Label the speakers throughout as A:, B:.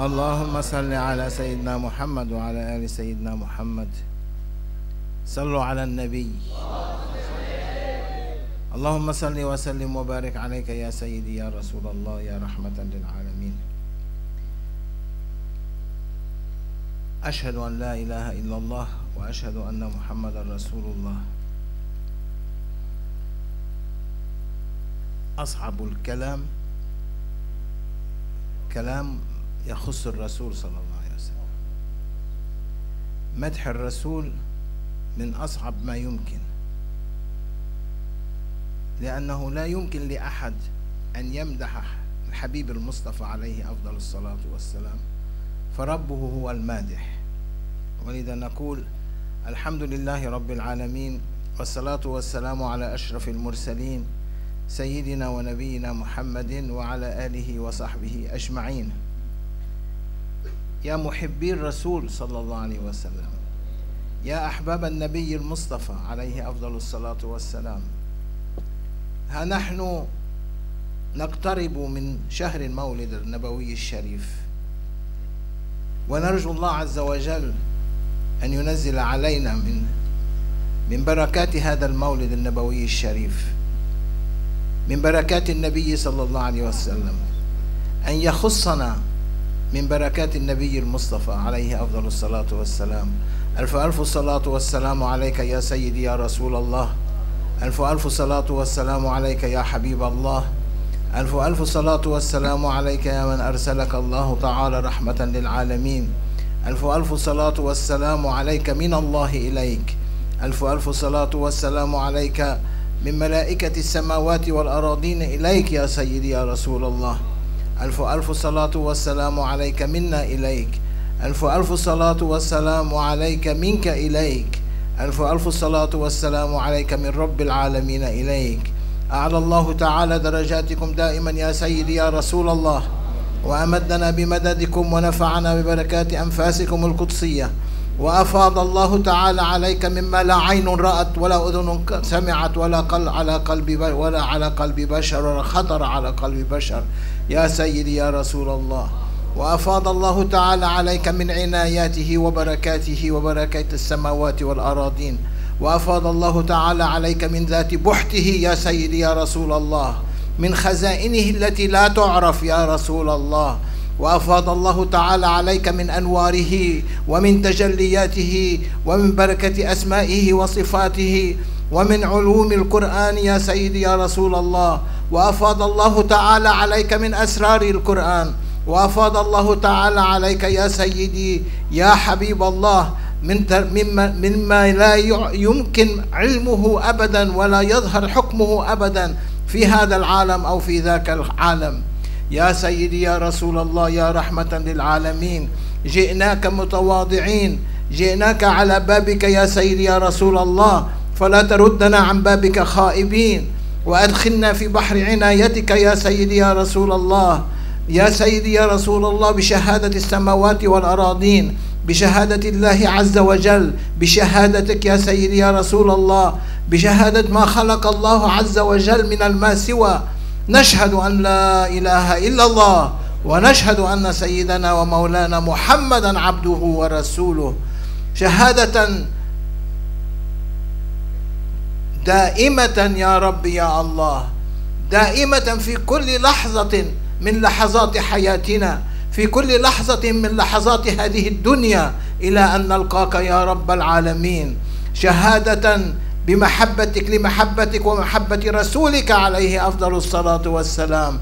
A: اللهم صل على سيدنا محمد وعلى آل سيدنا محمد. صلوا على النبي. اللهم صل وسلم وبارك عليك يا سيدي يا رسول الله يا رحمة للعالمين. أشهد أن لا إله إلا الله وأشهد أن محمدا رسول الله. أصعب الكلام كلام يخص الرسول صلى الله عليه وسلم. مدح الرسول من أصعب ما يمكن، لأنه لا يمكن لأحد أن يمدح الحبيب المصطفى عليه أفضل الصلاة والسلام، فربه هو المادح. ولذا نقول الحمد لله رب العالمين، والصلاة والسلام على أشرف المرسلين سيدنا ونبينا محمد وعلى آله وصحبه أجمعين. يا محبي الرسول صلى الله عليه وسلم، يا أحباب النبي المصطفى عليه أفضل الصلاة والسلام، ها نحن نقترب من شهر المولد النبوي الشريف، ونرجو الله عز وجل أن ينزل علينا من بركات هذا المولد النبوي الشريف، من بركات النبي صلى الله عليه وسلم، أن يخصنا من بركات النبي المصطفى عليه أفضل الصلاة والسلام. ألف ألف صلاة والسلام عليك يا سيدي يا رسول الله. ألف ألف صلاة والسلام عليك يا حبيب الله. ألف ألف صلاة والسلام عليك يا من أرسلك الله تعالى رحمة للعالمين. ألف ألف صلاة والسلام عليك من الله إليك. ألف ألف صلاة والسلام عليك من ملائكة السماوات والأراضين إليك يا سيدي يا رسول الله. ألف ألف صلاة والسلام عليك منا إليك. ألف ألف صلاة والسلام عليك منك إليك. ألف ألف صلاة والسلام عليك من رب العالمين إليك. أعلى الله تعالى درجاتكم دائما يا سيدي يا رسول الله، وأمدنا بمددكم ونفعنا ببركات أنفاسكم القدسية، وأفاض الله تعالى عليك مما لا عين رأت ولا أذن سمعت ولا على قلب بشر ولا خطر على قلب بشر يا سيدي يا رسول الله. وأفاض الله تعالى عليك من عناياته وبركاته وبركات السماوات والأراضين، وأفاض الله تعالى عليك من ذات بحته يا سيدي يا رسول الله، من خزائنه التي لا تعرف يا رسول الله. وأفاض الله تعالى عليك من أنواره ومن تجلياته ومن بركة أسمائه وصفاته ومن علوم القرآن يا سيدي يا رسول الله. وأفاض الله تعالى عليك من أسرار القرآن، وأفاض الله تعالى عليك يا سيدي يا حبيب الله مما لا يمكن علمه أبدا ولا يظهر حكمه أبدا في هذا العالم أو في ذاك العالم يا سيدي يا رسول الله يا رحمة للعالمين. جئناك متواضعين، جئناك على بابك يا سيدي يا رسول الله، فلا تردنا عن بابك خائبين، وأدخلنا في بحر عنايتك يا سيدي يا رسول الله. يا سيدي يا رسول الله، بشهادة السماوات والأراضين، بشهادة الله عز وجل، بشهادتك يا سيدي يا رسول الله، بشهادة ما خلق الله عز وجل من الماء سوى، نشهد أن لا إله إلا الله، ونشهد أن سيدنا ومولانا محمدا عبده ورسوله، شهادة دائمة يا رب يا الله، دائمة في كل لحظة من لحظات حياتنا، في كل لحظة من لحظات هذه الدنيا، إلى أن نلقاك يا رب العالمين، شهادة بمحبتك لمحبتك ومحبة رسولك عليه أفضل الصلاة والسلام.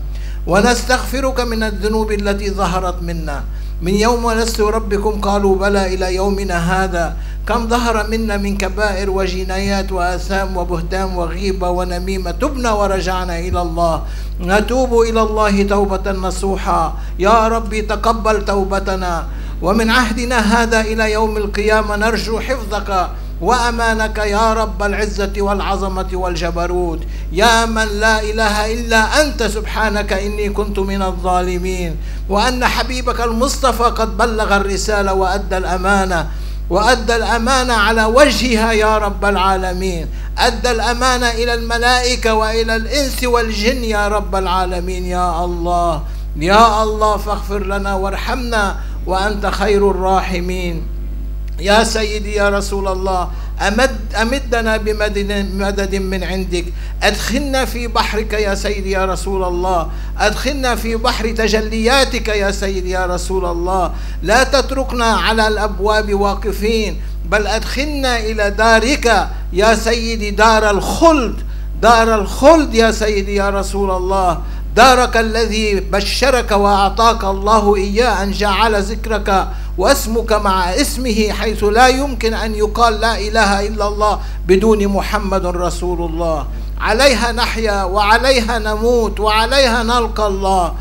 A: ونستغفرك من الذنوب التي ظهرت منا من يوم ولست ربكم قالوا بلى إلى يومنا هذا، كم ظهر منا من كبائر وجنايات وآثام وبهتان وغيبة ونميمة. تبنا ورجعنا إلى الله، نتوب إلى الله توبة نصوحا. يا ربي تقبل توبتنا، ومن عهدنا هذا إلى يوم القيامة نرجو حفظك وأمانك يا رب العزة والعظمة والجبروت، يا من لا إله إلا أنت سبحانك إني كنت من الظالمين. وأن حبيبك المصطفى قد بلغ الرسالة وأدى الأمانة على وجهها يا رب العالمين، أدى الأمانة إلى الملائكة وإلى الإنس والجن يا رب العالمين. يا الله يا الله فاغفر لنا وارحمنا وأنت خير الراحمين. يا سيدي يا رسول الله أمدنا بمدد من عندك، أدخلنا في بحرك يا سيدي يا رسول الله، أدخلنا في بحر تجلياتك يا سيدي يا رسول الله، لا تتركنا على الأبواب واقفين، بل أدخلنا إلى دارك يا سيدي، دار الخلد، دار الخلد يا سيدي يا رسول الله، دارك الذي بشرك وأعطاك الله إياه، أن جعل ذكرك واسمك مع اسمه، حيث لا يمكن أن يقال لا إله إلا الله بدون محمد رسول الله. عليها نحيا وعليها نموت وعليها نلقى الله.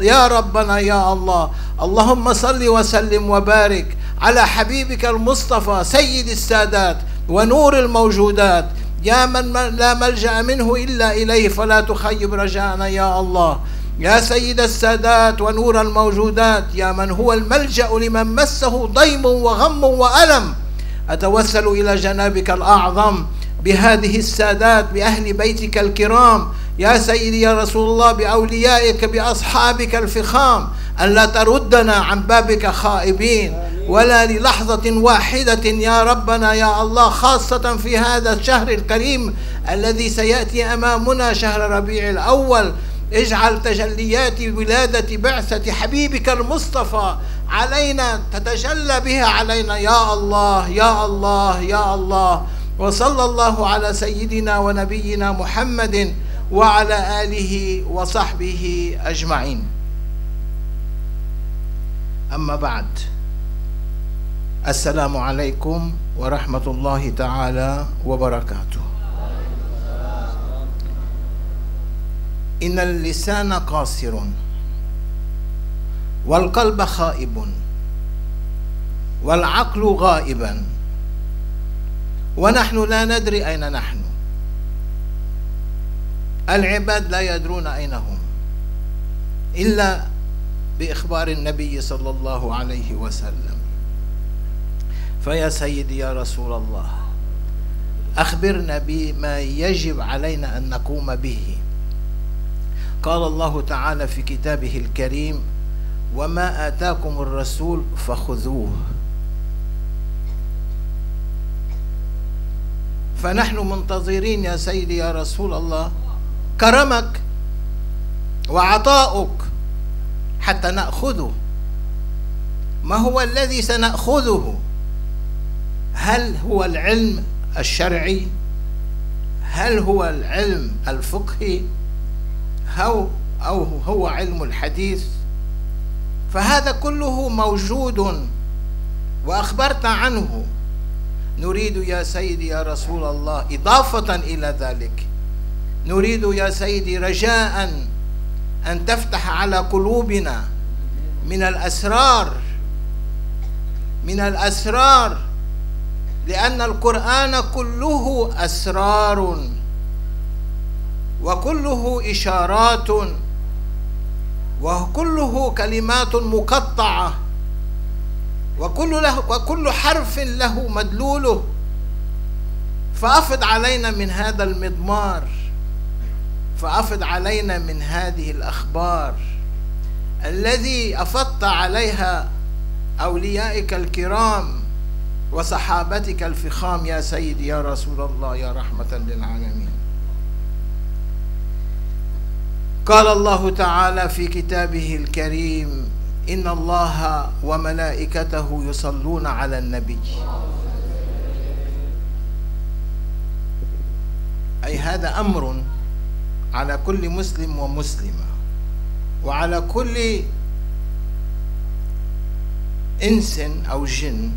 A: يا ربنا يا الله، اللهم صل وسلم وبارك على حبيبك المصطفى سيد السادات ونور الموجودات، يا من لا ملجأ منه إلا إليه، فلا تخيب رجاءنا يا الله. يا سيد السادات ونور الموجودات، يا من هو الملجأ لمن مسه ضيم وغم وألم، أتوسل إلى جنابك الأعظم بهذه السادات، بأهل بيتك الكرام يا سيدي يا رسول الله، بأوليائك بأصحابك الفخام، أن لا تردنا عن بابك خائبين ولا للحظة واحدة يا ربنا يا الله، خاصة في هذا الشهر الكريم الذي سيأتي أمامنا، شهر ربيع الأول. اجعل تجليات ولادة بعثة حبيبك المصطفى علينا، تتجلى بها علينا يا الله يا الله يا الله. وصلى الله على سيدنا ونبينا محمد وعلى آله وصحبه أجمعين. أما بعد، السلام عليكم ورحمة الله تعالى وبركاته. إن اللسان قاصر والقلب خائب والعقل غائبا، ونحن لا ندري أين نحن. العباد لا يدرون أين هم إلا بإخبار النبي صلى الله عليه وسلم. فيا سيدي يا رسول الله، أخبرنا بما يجب علينا أن نقوم به. قال الله تعالى في كتابه الكريم: وما آتاكم الرسول فخذوه. فنحن منتظرين يا سيدي يا رسول الله كرمك وعطاؤك حتى نأخذه. ما هو الذي سنأخذه؟ هل هو العلم الشرعي؟ هل هو العلم الفقهي؟ أو هو علم الحديث؟ فهذا كله موجود وأخبرت عنه. نريد يا سيدي يا رسول الله إضافة إلى ذلك، نريد يا سيدي رجاء أن تفتح على قلوبنا من الأسرار، لأن القرآن كله أسرار وكله إشارات وكله كلمات مقطعة، وكل حرف له مدلوله. فأفض علينا من هذا المضمار، فأفض علينا من هذه الأخبار الذي أفضت عليها أوليائك الكرام وصحابتك الفخام يا سيدي يا رسول الله يا رحمة للعالمين. قال الله تعالى في كتابه الكريم: إن الله وملائكته يصلون على النبي. أي هذا أمر على كل مسلم ومسلمة، وعلى كل إنس أو جن،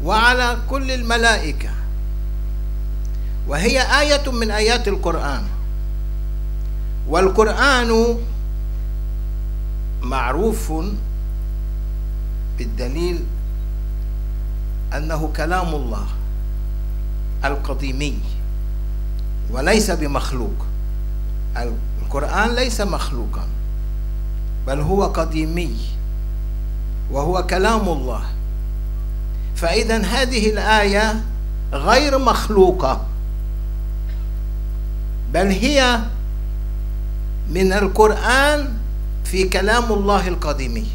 A: وعلى كل الملائكة، وهي آية من آيات القرآن. والقرآن معروف بالدليل أنه كلام الله القديمي وليس بمخلوق. القرآن ليس مخلوقا، بل هو قديمي وهو كلام الله. فإذا هذه الآية غير مخلوقة، بل هي من القرآن في كلام الله القديم،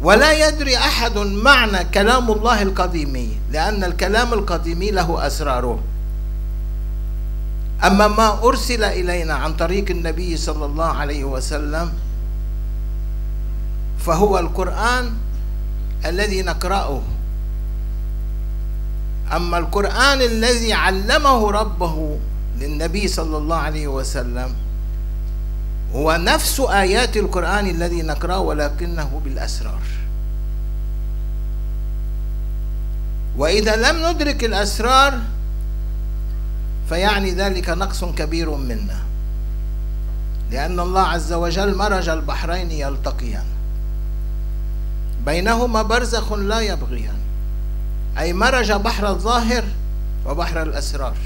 A: ولا يدري أحد معنى كلام الله القديم، لأن الكلام القديم له أسراره. أما ما أرسل إلينا عن طريق النبي صلى الله عليه وسلم فهو القرآن الذي نقرأه. أما القرآن الذي علمه ربه للنبي صلى الله عليه وسلم هو نفس آيات القرآن الذي نقرأه ولكنه بالأسرار. وإذا لم ندرك الأسرار فيعني ذلك نقص كبير منا، لأن الله عز وجل مرج البحرين يلتقيان بينهما برزخ لا يبغيان، أي مرج بحر الظاهر وبحر الأسرار.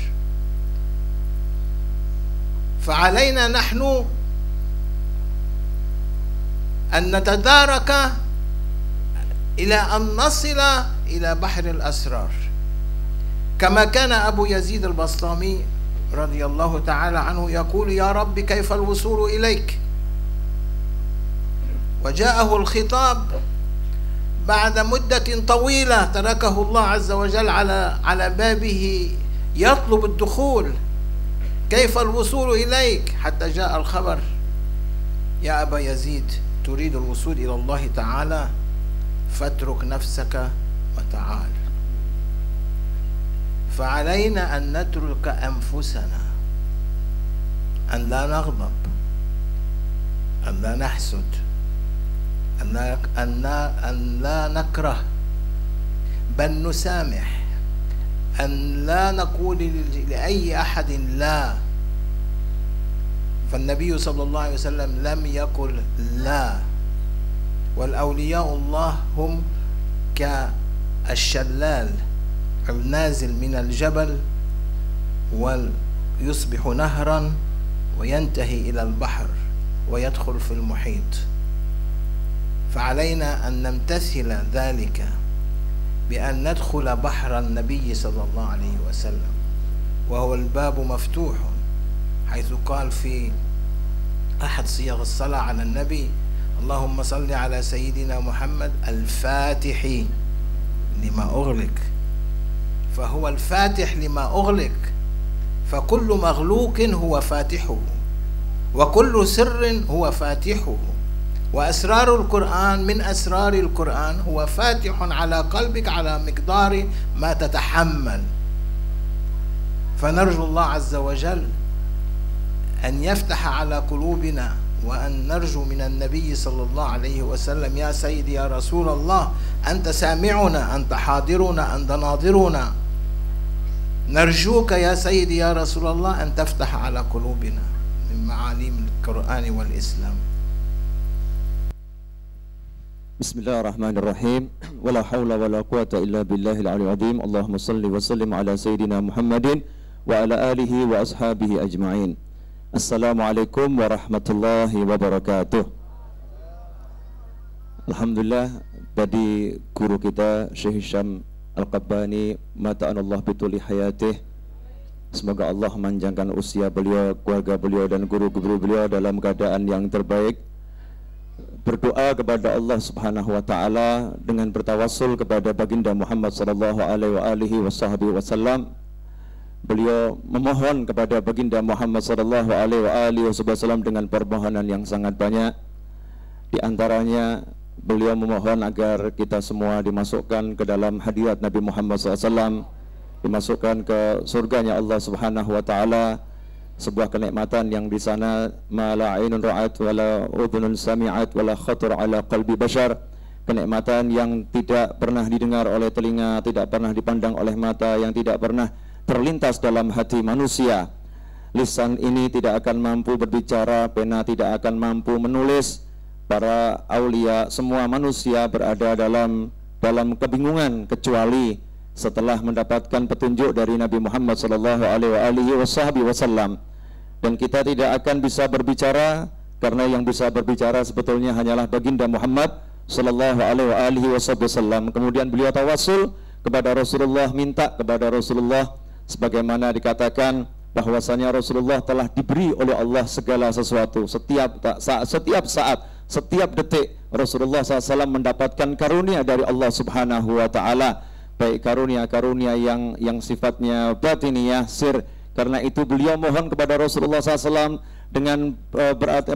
A: فعلينا نحن أن نتدارك إلى أن نصل إلى بحر الأسرار، كما كان أبو يزيد البسطامي رضي الله تعالى عنه يقول: يا رب كيف الوصول إليك؟ وجاءه الخطاب بعد مدة طويلة تركه الله عز وجل على بابه يطلب الدخول، كيف الوصول إليك؟ حتى جاء الخبر: يا أبا يزيد تريد الوصول إلى الله تعالى فاترك نفسك وتعال. فعلينا أن نترك أنفسنا، أن لا نغضب، أن لا نحسد، أن لا نكره، بل نسامح، أن لا نقول لأي أحد لا. فالنبي صلى الله عليه وسلم لم يقل لا. والأولياء الله هم كالشلال النازل من الجبل ويصبح نهرا وينتهي إلى البحر ويدخل في المحيط. فعلينا أن نمتثل ذلك بأن ندخل بحر النبي صلى الله عليه وسلم، وهو الباب مفتوح، حيث قال في أحد صيغ الصلاة على النبي: اللهم صل على سيدنا محمد الفاتح لما أغلق. فهو الفاتح لما أغلق، فكل مغلوق هو فاتحه، وكل سر هو فاتحه. وأسرار القرآن، من أسرار القرآن هو فاتح على قلبك على مقدار ما تتحمل. فنرجو الله عز وجل أن يفتح على قلوبنا، وأن نرجو من النبي صلى الله عليه وسلم: يا سيدي يا رسول الله، أنت سامعنا، أنت حاضرنا، أنت ناظرنا، نرجوك يا سيدي يا رسول الله أن تفتح على قلوبنا من معالم القرآن والإسلام.
B: بسم الله الرحمن الرحيم. ولا حول ولا قوة إلا بالله العلي العظيم. اللهم صل وسلم على سيدنا محمد وعلى آله وأصحابه أجمعين. Assalamualaikum warahmatullahi wabarakatuh. Alhamdulillah, tadi guru kita Syekh Hisham Al-Qabbani, mata'anallah bituli hayatih, semoga Allah memanjangkan usia beliau, keluarga beliau dan guru-guru beliau dalam keadaan yang terbaik. Berdoa kepada Allah Subhanahu wa taala dengan bertawassul kepada baginda Muhammad sallallahu alaihi wasallam. Beliau memohon kepada baginda Muhammad sallallahu alaihi wasallam dengan permohonan yang sangat banyak. Di antaranya beliau memohon agar kita semua dimasukkan ke dalam hadirat Nabi Muhammad SAW, dimasukkan ke surganya Allah Subhanahu wa taala, sebuah kenikmatan yang di sana ma la ainun ra'at wala udhunun sami'at wala khatar ala qalbi bashar, kenikmatan yang tidak pernah didengar oleh telinga, tidak pernah dipandang oleh mata, yang tidak pernah terlintas dalam hati manusia. Lisan ini tidak akan mampu berbicara, pena tidak akan mampu menulis. Para aulia, semua manusia berada dalam kebingungan kecuali setelah mendapatkan petunjuk dari Nabi Muhammad sallallahu alaihi wasallam. Dan kita tidak akan bisa berbicara karena yang bisa berbicara sebetulnya hanyalah baginda Muhammad sallallahu alaihi wasallam. Kemudian beliau tawassul kepada Rasulullah, minta kepada Rasulullah, sebagaimana dikatakan bahwasanya Rasulullah telah diberi oleh Allah segala sesuatu. Setiap saat, setiap detik Rasulullah SAW mendapatkan karunia dari Allah Subhanahu wa Ta'ala, baik karunia-karunia yang sifatnya batiniyah, sir. Karena itu beliau mohon kepada Rasulullah SAW dengan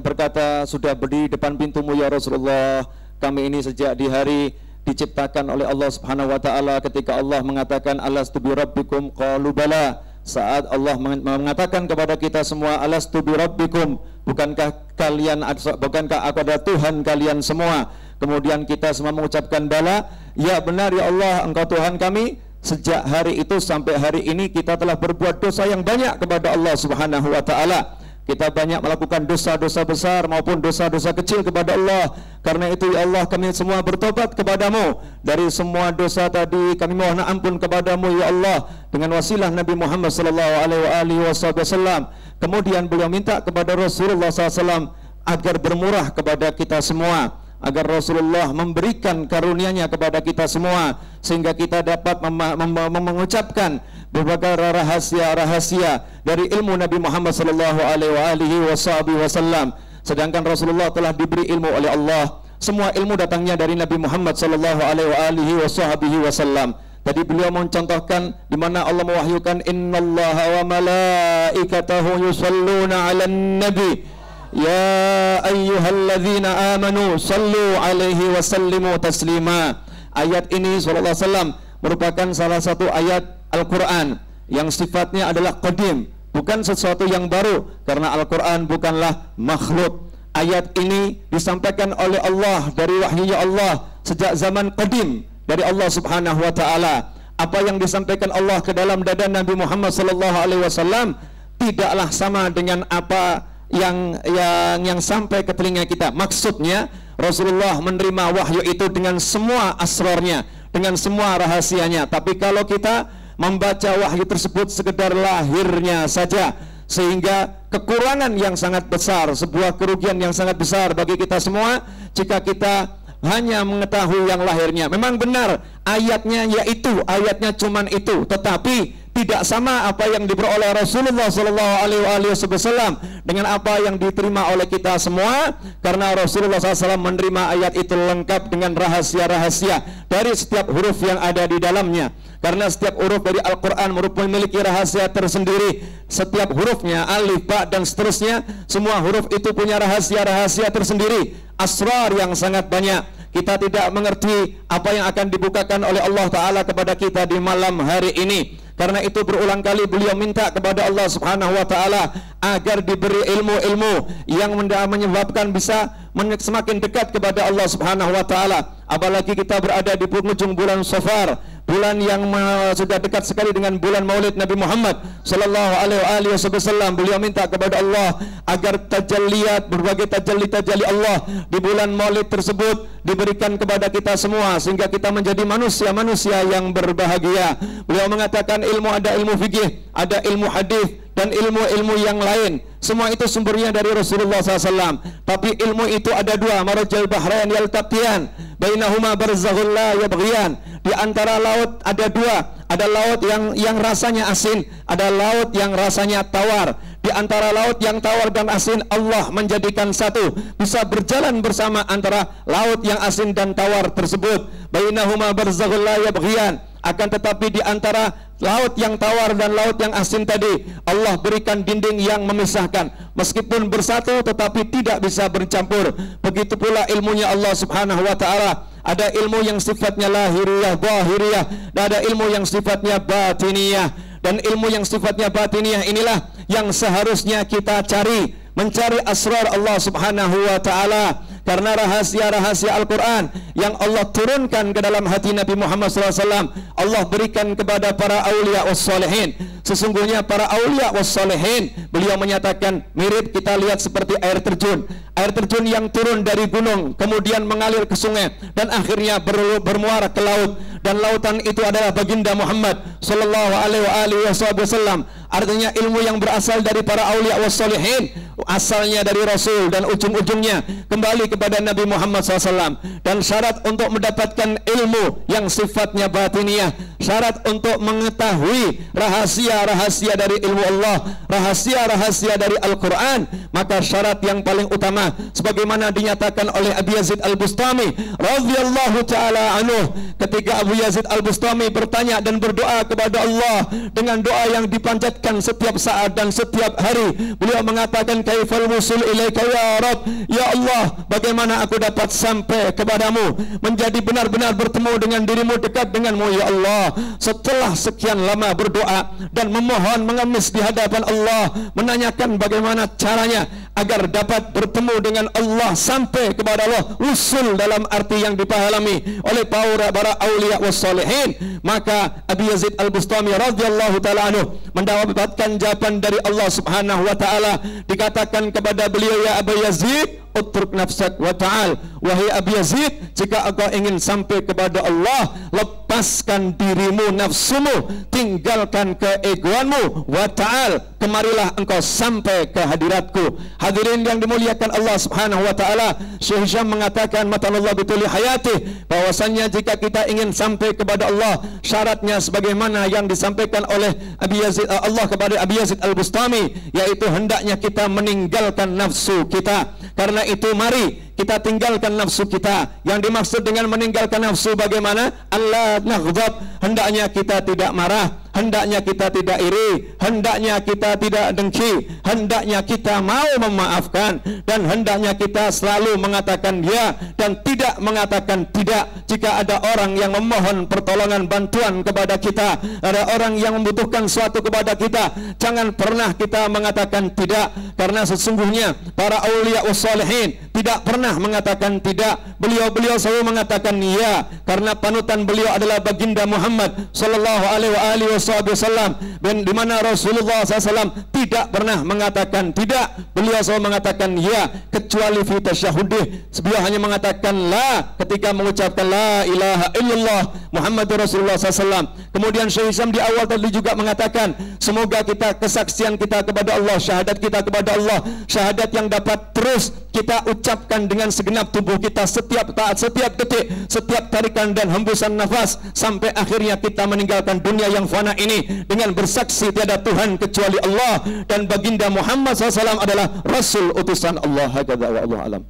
B: berkata, sudah berdiri depan pintumu ya Rasulullah, kami ini sejak di hari diciptakan oleh Allah Subhanahu wa Ta'ala, ketika Allah mengatakan alastu bi rabbikum qalu bala. Saat Allah mengatakan kepada kita semua, alastu bi rabbikum, bukankah aku ada Tuhan kalian semua? Kemudian kita semua mengucapkan bala, ya benar ya Allah, engkau Tuhan kami. Sejak hari itu sampai hari ini kita telah berbuat dosa yang banyak kepada Allah Subhanahu wa Ta'ala. Kita banyak melakukan dosa-dosa besar maupun dosa-dosa kecil kepada Allah. Karena itu ya Allah, kami semua bertobat kepadamu dari semua dosa tadi. Kami mohon ampun kepadamu ya Allah dengan wasilah Nabi Muhammad SAW. Kemudian beliau minta kepada Rasulullah SAW agar bermurah kepada kita semua, agar Rasulullah memberikan karunia-Nya kepada kita semua, sehingga kita dapat mengucapkan berbagai rahasia-rahasia dari ilmu Nabi Muhammad SAW. Sedangkan Rasulullah telah diberi ilmu oleh Allah. Semua ilmu datangnya dari Nabi Muhammad SAW. Tadi beliau mencontohkan di mana Allah mewahyukan innallaha wa malaikatahu yusalluna 'alan nabi ya ayyuhalladzina amanu sallu alaihi wa sallimu taslima. Ayat ini sallallahu alaihi wasallam merupakan salah satu ayat Al-Quran yang sifatnya adalah qadim, bukan sesuatu yang baru, karena Al-Quran bukanlah makhluk. Ayat ini disampaikan oleh Allah dari wahyunya Allah sejak zaman qadim dari Allah Subhanahu wa Ta'ala. Apa yang disampaikan Allah ke dalam dada Nabi Muhammad SAW tidaklah sama dengan apa yang sampai ke telinga kita. Maksudnya Rasulullah menerima wahyu itu dengan semua asrarnya, dengan semua rahasianya. Tapi kalau kita membaca wahyu tersebut sekedar lahirnya saja, sehingga kekurangan yang sangat besar, sebuah kerugian yang sangat besar bagi kita semua jika kita hanya mengetahui yang lahirnya. Memang benar ayatnya yaitu, ayatnya cuman itu, tetapi tidak sama apa yang diperoleh Rasulullah SAW dengan apa yang diterima oleh kita semua, karena Rasulullah SAW menerima ayat itu lengkap dengan rahasia-rahasia dari setiap huruf yang ada di dalamnya. Karena setiap huruf dari Al-Quran memiliki rahasia tersendiri. Setiap hurufnya, alif, ba, dan seterusnya, semua huruf itu punya rahasia-rahasia tersendiri, asrar yang sangat banyak. Kita tidak mengerti apa yang akan dibukakan oleh Allah Ta'ala kepada kita di malam hari ini. Karena itu berulang kali beliau minta kepada Allah Subhanahu wa Ta'ala agar diberi ilmu-ilmu yang menyebabkan bisa semakin dekat kepada Allah Subhanahu wa Ta'ala. Apalagi kita berada di penghujung bulan Safar, bulan yang sudah dekat sekali dengan bulan Maulid Nabi Muhammad sallallahu alaihi wasallam. Beliau minta kepada Allah agar tajalliyat, berbagai tajalli Allah di bulan Maulid tersebut diberikan kepada kita semua, sehingga kita menjadi manusia-manusia yang berbahagia. Beliau mengatakan ilmu, ada ilmu fikih, ada ilmu hadis, dan ilmu-ilmu yang lain. Semua itu sumbernya dari Rasulullah SAW. Tapi ilmu itu ada dua, marajal bahrain yaltaqiyan bainahuma barzakhun la yabghiyan. Di antara laut ada dua, ada laut yang rasanya asin, ada laut yang rasanya tawar. Di antara laut yang tawar dan asin, Allah menjadikan satu, bisa berjalan bersama antara laut yang asin dan tawar tersebut. Bainahuma barzakhun la yabghiyan. Akan tetapi di antara laut yang tawar dan laut yang asin tadi, Allah berikan dinding yang memisahkan. Meskipun bersatu tetapi tidak bisa bercampur. Begitu pula ilmunya Allah Subhanahu wa Ta'ala. Ada ilmu yang sifatnya lahiriyah, zahiriyah, dan ada ilmu yang sifatnya batiniyah. Dan ilmu yang sifatnya batiniyah inilah yang seharusnya kita cari, mencari asrar Allah Subhanahu wa Ta'ala. Karena rahasia-rahasia Al-Quran yang Allah turunkan ke dalam hati Nabi Muhammad SAW, Allah berikan kepada para awliya wassalihin. Sesungguhnya para awliya wassalihin, beliau menyatakan mirip kita lihat seperti air terjun. Air terjun yang turun dari gunung, kemudian mengalir ke sungai, dan akhirnya bermuara ke laut. Dan lautan itu adalah baginda Muhammad sallallahu alaihi wasallam. Artinya ilmu yang berasal dari para awliya wassalihin, asalnya dari Rasul dan ujung-ujungnya kembali kepada Nabi Muhammad SAW. Dan syarat untuk mendapatkan ilmu yang sifatnya batiniyah, syarat untuk mengetahui rahasia rahasia-rahasia dari ilmu Allah, rahasia-rahasia dari Al-Quran, maka syarat yang paling utama sebagaimana dinyatakan oleh Abu Yazid Al-Bustami radhiyallahu taala anhu, ketika Abu Yazid Al-Bustami bertanya dan berdoa kepada Allah dengan doa yang dipanjatkan setiap saat dan setiap hari, beliau mengatakan, kaifal wusul ilaika ya Rabb, ya Allah, bagaimana aku dapat sampai kepadamu, menjadi benar-benar bertemu dengan dirimu, dekat denganmu ya Allah. Setelah sekian lama berdoa dan memohon, mengemis di hadapan Allah, menanyakan bagaimana caranya agar dapat bertemu dengan Allah, sampai kepada Allah, usul dalam arti yang dipahami oleh para aulia wassalihin, maka Abu Yazid Al-Bustami radhiyallahu taala anhu mendapatkan jawaban dari Allah Subhanahu wa taala. Dikatakan kepada beliau, ya Abu Yazid, utruk nafsak wa ta'al, wahai Abu Yazid, jika engkau ingin sampai kepada Allah, lepaskan dirimu, nafsumu, tinggalkan keegoanmu, wa ta'al, kemarilah engkau sampai ke hadiratku. Hadirin yang dimuliakan Allah Subhanahu wa taala, Syekh Hisham mengatakan matanallah bituli hayatih, bahwasannya jika kita ingin sampai kepada Allah, syaratnya sebagaimana yang disampaikan oleh Abu Yazid Allah kepada Abu Yazid Al-Bustami, yaitu hendaknya kita meninggalkan nafsu kita. Karena itu mari kita tinggalkan nafsu kita. Yang dimaksud dengan meninggalkan nafsu bagaimana? Allah naghdab, hendaknya kita tidak marah, hendaknya kita tidak iri, hendaknya kita tidak dengki, hendaknya kita mau memaafkan, dan hendaknya kita selalu mengatakan ya dan tidak mengatakan tidak. Jika ada orang yang memohon pertolongan bantuan kepada kita, ada orang yang membutuhkan sesuatu kepada kita, jangan pernah kita mengatakan tidak, karena sesungguhnya para aulia wassalihin tidak pernah mengatakan tidak. Beliau selalu mengatakan ya, karena panutan beliau adalah baginda Muhammad sallallahu alaihi wasallam, dan di mana Rasulullah SAW tidak pernah mengatakan tidak. Beliau selalu mengatakan ya, kecuali fi tasyahudih, beliau hanya mengatakan la ketika mengucapkan la ilaha illallah Muhammadur Rasulullah SAW. Kemudian Syekh Hisham di awal tadi juga mengatakan, semoga kita, kesaksian kita kepada Allah, syahadat kita kepada Allah, syahadat yang dapat terus kita ucapkan dengan segenap tubuh kita, setiap taat, setiap detik, setiap tarikan dan hembusan nafas, sampai akhirnya kita meninggalkan dunia yang fana ini dengan bersaksi tiada Tuhan kecuali Allah, dan baginda Muhammad SAW adalah Rasul utusan Allah. Hakadha wa Allah alam.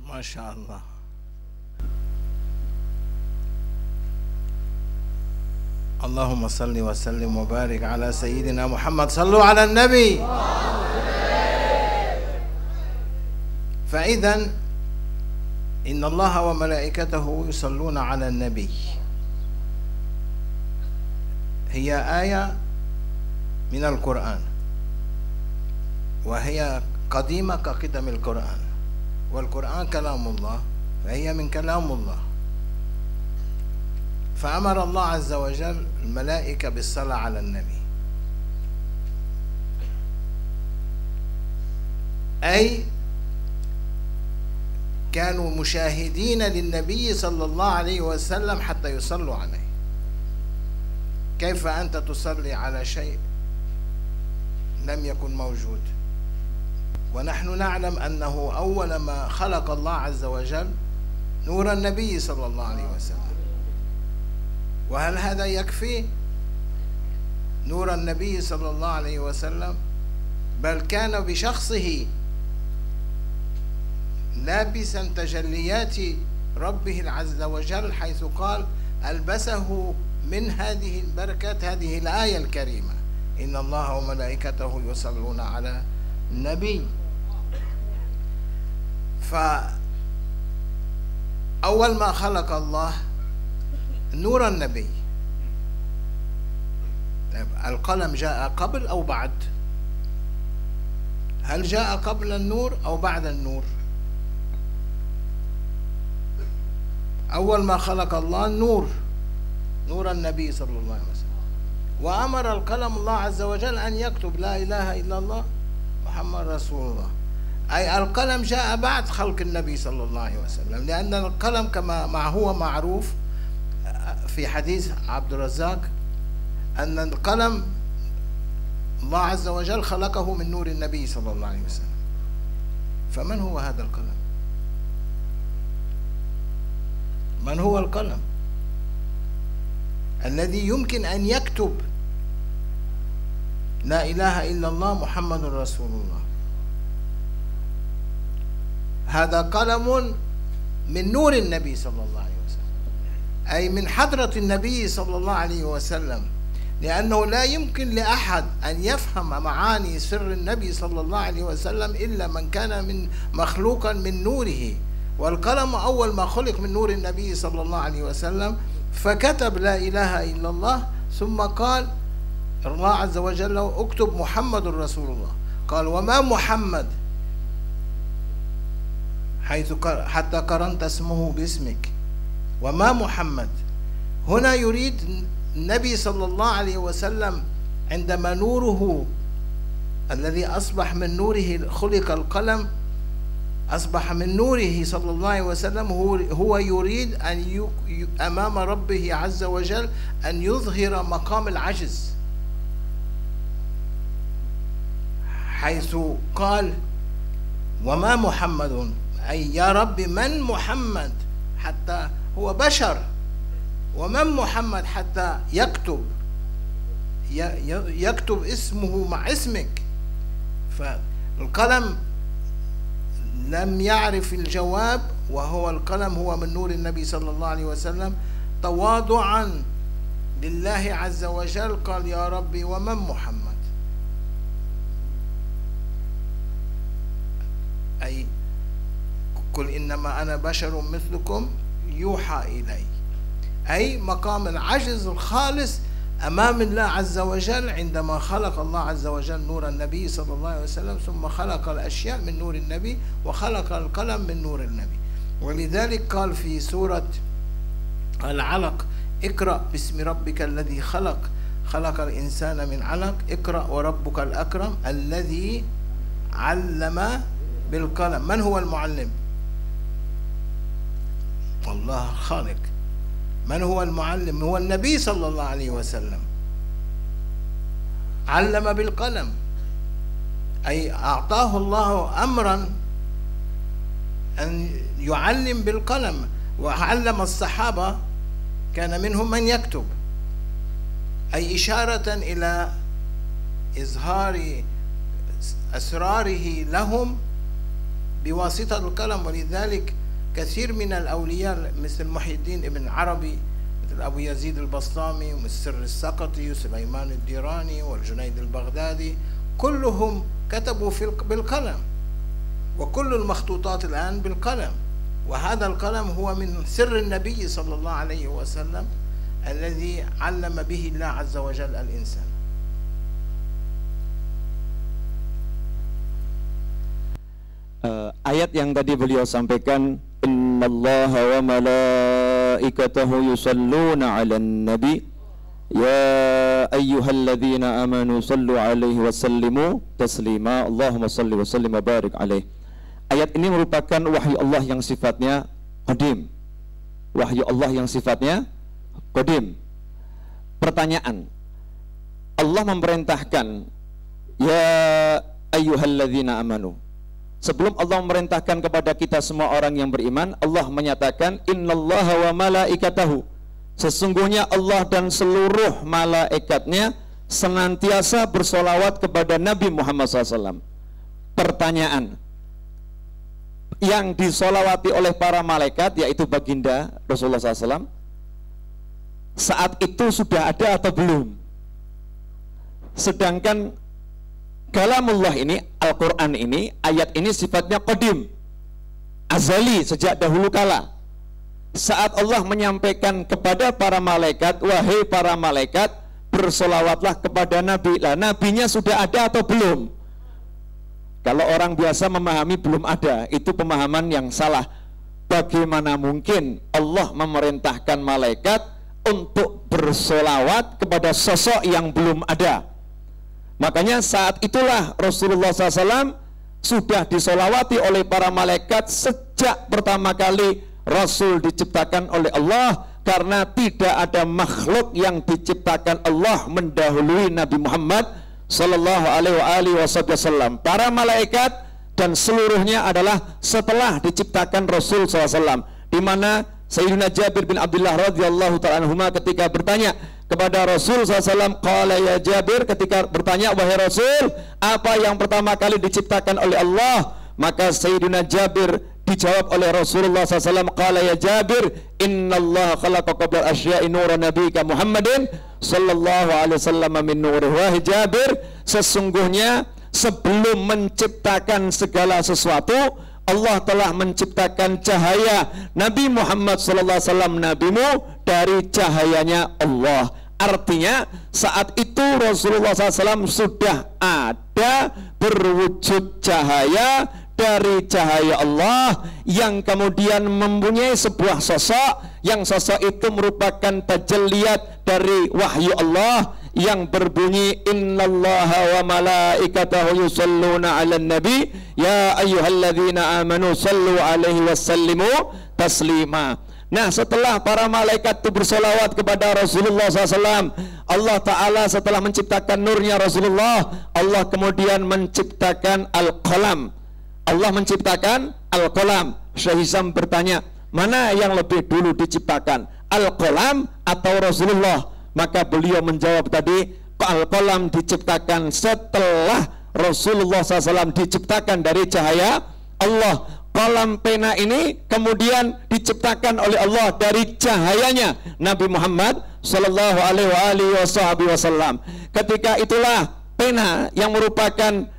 A: Masya Allah. Allahumma salli wa sallim wa barik ala Sayyidina Muhammad. Sallu ala Nabi. فإذا إن الله وملائكته يصلون على النبي هي آية من القرآن، وهي قديمة كقدم القرآن، والقرآن كلام الله، فهي من كلام الله. فأمر الله عز وجل الملائكة بالصلاة على النبي، أي كانوا مشاهدين للنبي صلى الله عليه وسلم حتى يصلوا عليه. كيف أنت تصلي على شيء لم يكن موجود؟ ونحن نعلم أنه أول ما خلق الله عز وجل نور النبي صلى الله عليه وسلم. وهل هذا يكفي نور النبي صلى الله عليه وسلم؟ بل كان بشخصه لابسا تجليات ربه عز وجل، حيث قال ألبسه من هذه البركات هذه الآية الكريمة إن الله وملائكته يصلون على النبي. فأول ما خلق الله نور النبي. القلم جاء قبل أو بعد؟ هل جاء قبل النور أو بعد النور؟ أول ما خلق الله النور، نور النبي صلى الله عليه وسلم، وأمر القلم الله عز وجل أن يكتب لا إله إلا الله محمد رسول الله. أي القلم جاء بعد خلق النبي صلى الله عليه وسلم، لأن القلم كما هو معروف في حديث عبد الرزاق أن القلم الله عز وجل خلقه من نور النبي صلى الله عليه وسلم. فمن هو هذا القلم؟ من هو القلم الذي يمكن أن يكتب لا إله إلا الله محمد رسول الله. هذا قلم من نور النبي صلى الله عليه وسلم، أي من حضرة النبي صلى الله عليه وسلم، لأنه لا يمكن لأحد أن يفهم معاني سر النبي صلى الله عليه وسلم إلا من كان من مخلوقا من نوره. والقلم أول ما خلق من نور النبي صلى الله عليه وسلم، فكتب لا إله إلا الله، ثم قال الله عز وجل اكتب محمد رسول الله. قال وما محمد، حيث حتى قرنت اسمه باسمك، وما محمد. هنا يريد النبي صلى الله عليه وسلم عندما نوره الذي أصبح من نوره خلق القلم، أصبح من نوره صلى الله عليه وسلم، هو يريد أن أمام ربه عز وجل أن يظهر مقام العجز، حيث قال وما محمد، أي يا رب من محمد حتى هو بشر، ومن محمد حتى يكتب اسمه مع اسمك. فالقلم لم يعرف الجواب، وهو القلم هو من نور النبي صلى الله عليه وسلم، تواضعا لله عز وجل قال يا ربي ومن محمد، أي قل إنما أنا بشر مثلكم يوحى إلي، أي مقام العجز الخالص أمام الله عز وجل. عندما خلق الله عز وجل نور النبي صلى الله عليه وسلم، ثم خلق الأشياء من نور النبي، وخلق القلم من نور النبي. ولذلك قال في سورة العلق اقرأ باسم ربك الذي خلق، خلق الإنسان من علق، اقرأ وربك الأكرم الذي علم بالقلم. من هو المعلم؟ الله خالق. من هو المعلم؟ هو النبي صلى الله عليه وسلم. علم بالقلم، أي أعطاه الله أمرا أن يعلم بالقلم، وعلم الصحابة كان منهم من يكتب، أي إشارة إلى إظهار أسراره لهم بواسطة القلم. ولذلك كثير من الأولياء مثل محي الدين ابن عربي، مثل أبو يزيد البسطامي، والسر السقطي، وسليمان الديراني، والجنيد البغدادي، كلهم كتبوا بالقلم، وكل المخطوطات الآن بالقلم. وهذا القلم هو من سر النبي صلى الله عليه وسلم الذي علم به الله عز وجل الإنسان.
B: Ayat yang tadi beliau sampaikan, innallaha wa malaikatahu yusalluna 'alan nabi ya ayyuhalladzina amanu sallu 'alaihi wa sallimu taslima Allahumma salli wa sallim wa barik 'alaihi. Ayat ini merupakan wahyu Allah yang sifatnya qadim. Wahyu Allah yang sifatnya qadim. Pertanyaan, Allah memerintahkan ya ayyuhalladzina amanu. Sebelum Allah memerintahkan kepada kita semua orang yang beriman, Allah menyatakan innallaha wa malaikatahu, sesungguhnya Allah dan seluruh malaikatnya senantiasa bersolawat kepada Nabi Muhammad SAW. Pertanyaan, yang disolawati oleh para malaikat yaitu baginda Rasulullah SAW, saat itu sudah ada atau belum? Sedangkan kalamullah ini, Al-Quran ini, ayat ini sifatnya qadim, azali, sejak dahulu kala. Saat Allah menyampaikan kepada para malaikat, wahai para malaikat, bersolawatlah kepada Nabi. Lah, nabinya sudah ada atau belum? Kalau orang biasa memahami belum ada, itu pemahaman yang salah. Bagaimana mungkin Allah memerintahkan malaikat untuk bersolawat kepada sosok yang belum ada? Makanya saat itulah Rasulullah SAW sudah disolawati oleh para malaikat sejak pertama kali Rasul diciptakan oleh Allah, karena tidak ada makhluk yang diciptakan Allah mendahului Nabi Muhammad Sallallahu Alaihi Wasallam. Para malaikat dan seluruhnya adalah setelah diciptakan Rasul SAW, di mana Sayyidina Jabir bin Abdullah radhiyallahu ta'ala anhuma ketika bertanya, kepada Rasul SAW, qala ya Jabir, ketika bertanya, wahai Rasul, apa yang pertama kali diciptakan oleh Allah? Maka Sayyidina Jabir dijawab oleh Rasulullah SAW, qala ya Jabir, innallaha khalaqa qabla asya'i nura nabiyika Muhammadin sallallahu alaihi wasallam min nurih. Wahai Jabir, sesungguhnya sebelum menciptakan segala sesuatu, Allah telah menciptakan cahaya Nabi Muhammad sallallahu alaihi wasallam, nabimu, dari cahayanya Allah. Artinya saat itu Rasulullah SAW sudah ada berwujud cahaya dari cahaya Allah yang kemudian mempunyai sebuah sosok, yang sosok itu merupakan tajalliyat dari wahyu Allah yang berbunyi, innallaha wa malaikatahu yusalluna 'alan nabi ya ayyuhalladzina amanu sallu 'alaihi wasallimu taslima. Nah, setelah para malaikat itu bersolawat kepada Rasulullah SAW, Allah Ta'ala setelah menciptakan nurnya Rasulullah, Allah kemudian menciptakan Al-Qalam. Allah menciptakan Al-Qalam. Syekh Hisham bertanya, mana yang lebih dulu diciptakan, Al-Qalam atau Rasulullah? Maka beliau menjawab tadi, Al-Qalam diciptakan setelah Rasulullah SAW diciptakan dari cahaya Allah. Qalam, pena ini kemudian diciptakan oleh Allah dari cahayanya Nabi Muhammad sallallahu alaihi wasallam. Ketika itulah pena yang merupakan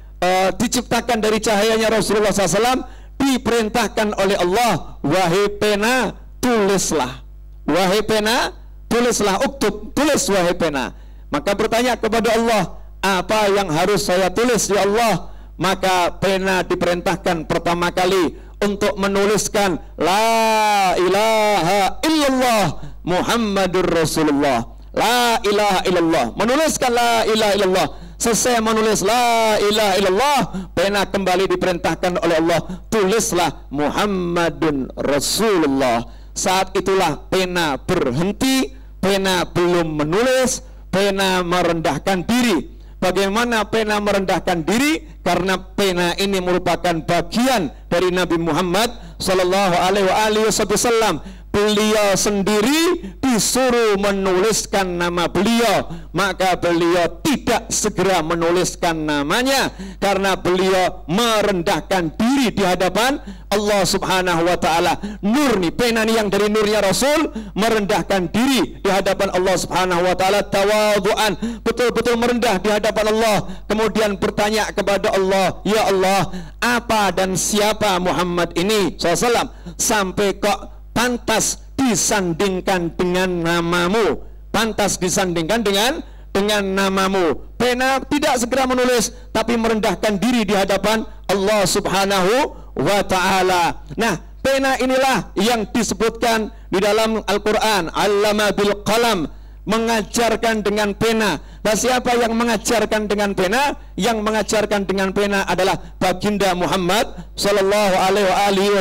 B: diciptakan dari cahayanya Rasulullah SAW diperintahkan oleh Allah, wahai pena tulislah, wahai pena tulislah, uktub, tulis wahai pena. Maka bertanya kepada Allah, apa yang harus saya tulis ya Allah? Maka pena diperintahkan pertama kali untuk menuliskan la ilaha illallah Muhammadur Rasulullah. La ilaha illallah, menuliskan la ilaha illallah. Selesai menulis la ilaha illallah, pena kembali diperintahkan oleh Allah, tulislah Muhammadun Rasulullah. Saat itulah pena berhenti, pena belum menulis, pena merendahkan diri. Bagaimana pena merendahkan diri? Karena pena ini merupakan bagian dari Nabi Muhammad sallallahu alaihi wasallam. Beliau sendiri disuruh menuliskan nama beliau, maka beliau tidak segera menuliskan namanya karena beliau merendahkan diri di hadapan Allah Subhanahu wa taala. Nur nih, pena nih yang dari nurnya Rasul, merendahkan diri di hadapan Allah Subhanahu wa taala, tawadhu'an, betul-betul merendah di hadapan Allah, kemudian bertanya kepada Allah, ya Allah, apa dan siapa Muhammad ini SAW sampai kok pantas disandingkan dengan namamu, pantas disandingkan dengan namamu. Pena tidak segera menulis, tapi merendahkan diri di hadapan Allah Subhanahu wa ta'ala. Nah, pena inilah yang disebutkan di dalam Al-Quran, allama bil qalam, mengajarkan dengan pena. Dan siapa yang mengajarkan dengan pena? Yang mengajarkan dengan pena adalah baginda Muhammad sallallahu alaihi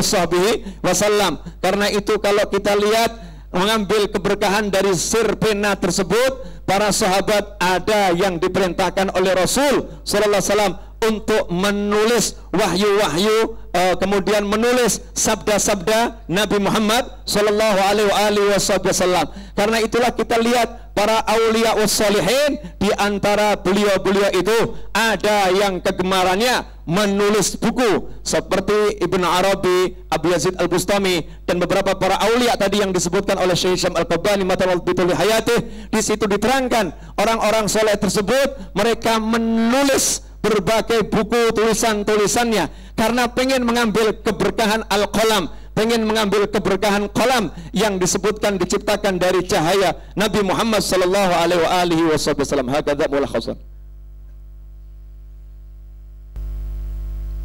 B: wasallam. Karena itu kalau kita lihat mengambil keberkahan dari sir pena tersebut, para sahabat ada yang diperintahkan oleh Rasul sallallahu alaihi wasallam untuk menulis wahyu-wahyu, kemudian menulis sabda-sabda Nabi Muhammad sallallahu alaihi wasallam. Karena itulah kita lihat para aulia wassalihin, di antara beliau-beliau itu ada yang kegemarannya menulis buku seperti Ibn Arabi, Abu Yazid Al-Bustami, dan beberapa para aulia tadi yang disebutkan oleh Syekh Hisham Al-Qabbani Matalal Bituli Hayatih. Di situ diterangkan orang-orang soleh tersebut mereka menulis berbagai buku tulisan-tulisannya karena pengen mengambil keberkahan Al-Qalam, pengen mengambil keberkahan qalam yang disebutkan diciptakan dari cahaya Nabi Muhammad sallallahu alaihi wasallam. Hakadha mulakhasan.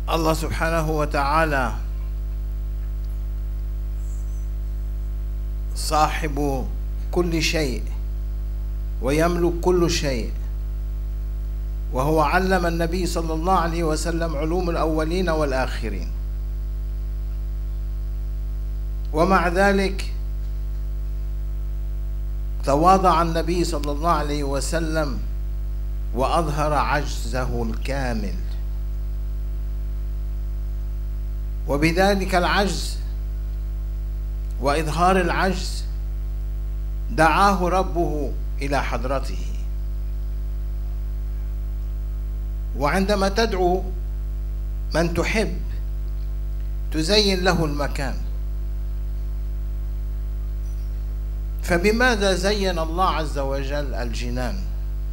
A: Allah Subhanahu wa ta'ala sahibu kulli syai' wa yamluk kullu syai'. وهو علم النبي صلى الله عليه وسلم علوم الأولين والآخرين، ومع ذلك تواضع النبي صلى الله عليه وسلم وأظهر عجزه الكامل، وبذلك العجز وإظهار العجز دعاه ربه إلى حضرته. وعندما تدعو من تحب تزين له المكان. فبماذا زين الله عز وجل الجنان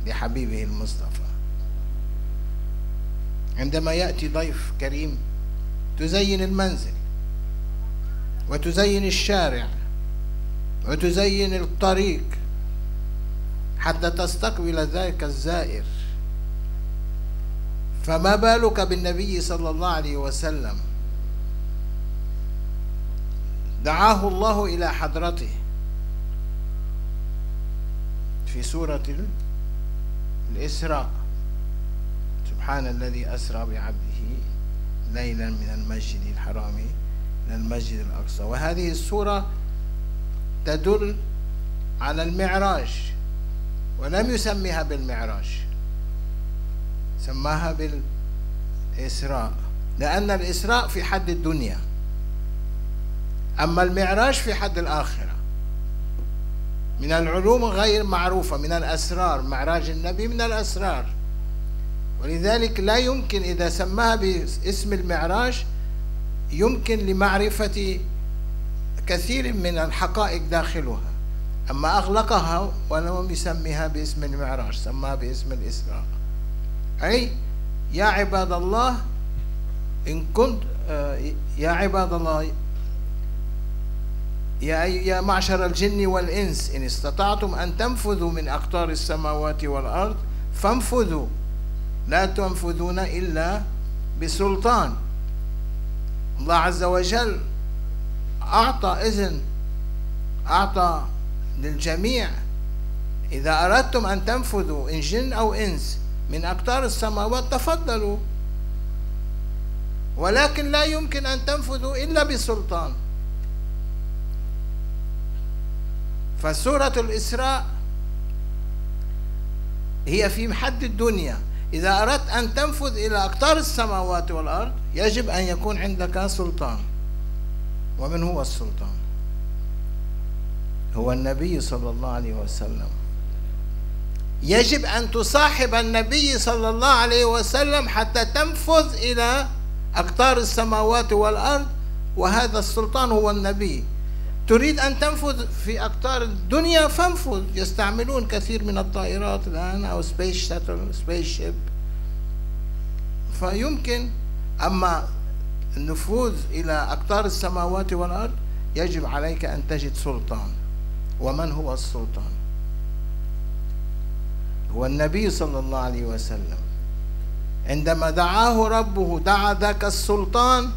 A: لحبيبه المصطفى؟ عندما يأتي ضيف كريم تزين المنزل وتزين الشارع وتزين الطريق حتى تستقبل ذلك الزائر. فما بالك بالنبي صلى الله عليه وسلم؟ دعاه الله إلى حضرته في سورة الإسراء: سبحان الذي أسرى بعبده ليلا من المسجد الحرام إلى المسجد الأقصى. وهذه السورة تدل على المعراج، ولم يسميها بالمعراج، سماها بالإسراء، لأن الإسراء في حد الدنيا، أما المعراج في حد الآخرة. من العلوم غير معروفة، من الأسرار، معراج النبي من الأسرار. ولذلك لا يمكن إذا سماها باسم المعراج يمكن لمعرفة كثير من الحقائق داخلها، أما أغلقها ولم يسميها باسم المعراج، سماها باسم الإسراء. أي يا عباد الله إن كنت يا عباد الله يا معشر الجن والإنس إن استطعتم أن تنفذوا من أقطار السماوات والأرض فانفذوا لا تنفذون إلا بسلطان. الله عز وجل أعطى إذن، أعطى للجميع: إذا أردتم أن تنفذوا إن جن أو إنس من أقطار السماوات تفضلوا، ولكن لا يمكن أن تنفذوا إلا بسلطان. فسورة الإسراء هي في حد الدنيا. إذا أردت أن تنفذ إلى أقطار السماوات والأرض يجب أن يكون عندك سلطان. ومن هو السلطان؟ هو النبي صلى الله عليه وسلم. يجب أن تصاحب النبي صلى الله عليه وسلم حتى تنفذ إلى أقطار السماوات والأرض، وهذا السلطان هو النبي. تريد أن تنفذ في أقطار الدنيا فانفذ. يستعملون كثير من الطائرات الآن أو سبيس شيب، فيمكن. أما النفوذ إلى أقطار السماوات والأرض يجب عليك أن تجد سلطان. ومن هو السلطان؟ هو النبي صلى الله عليه وسلم. عندما دعاه ربه دعا ذاك السلطان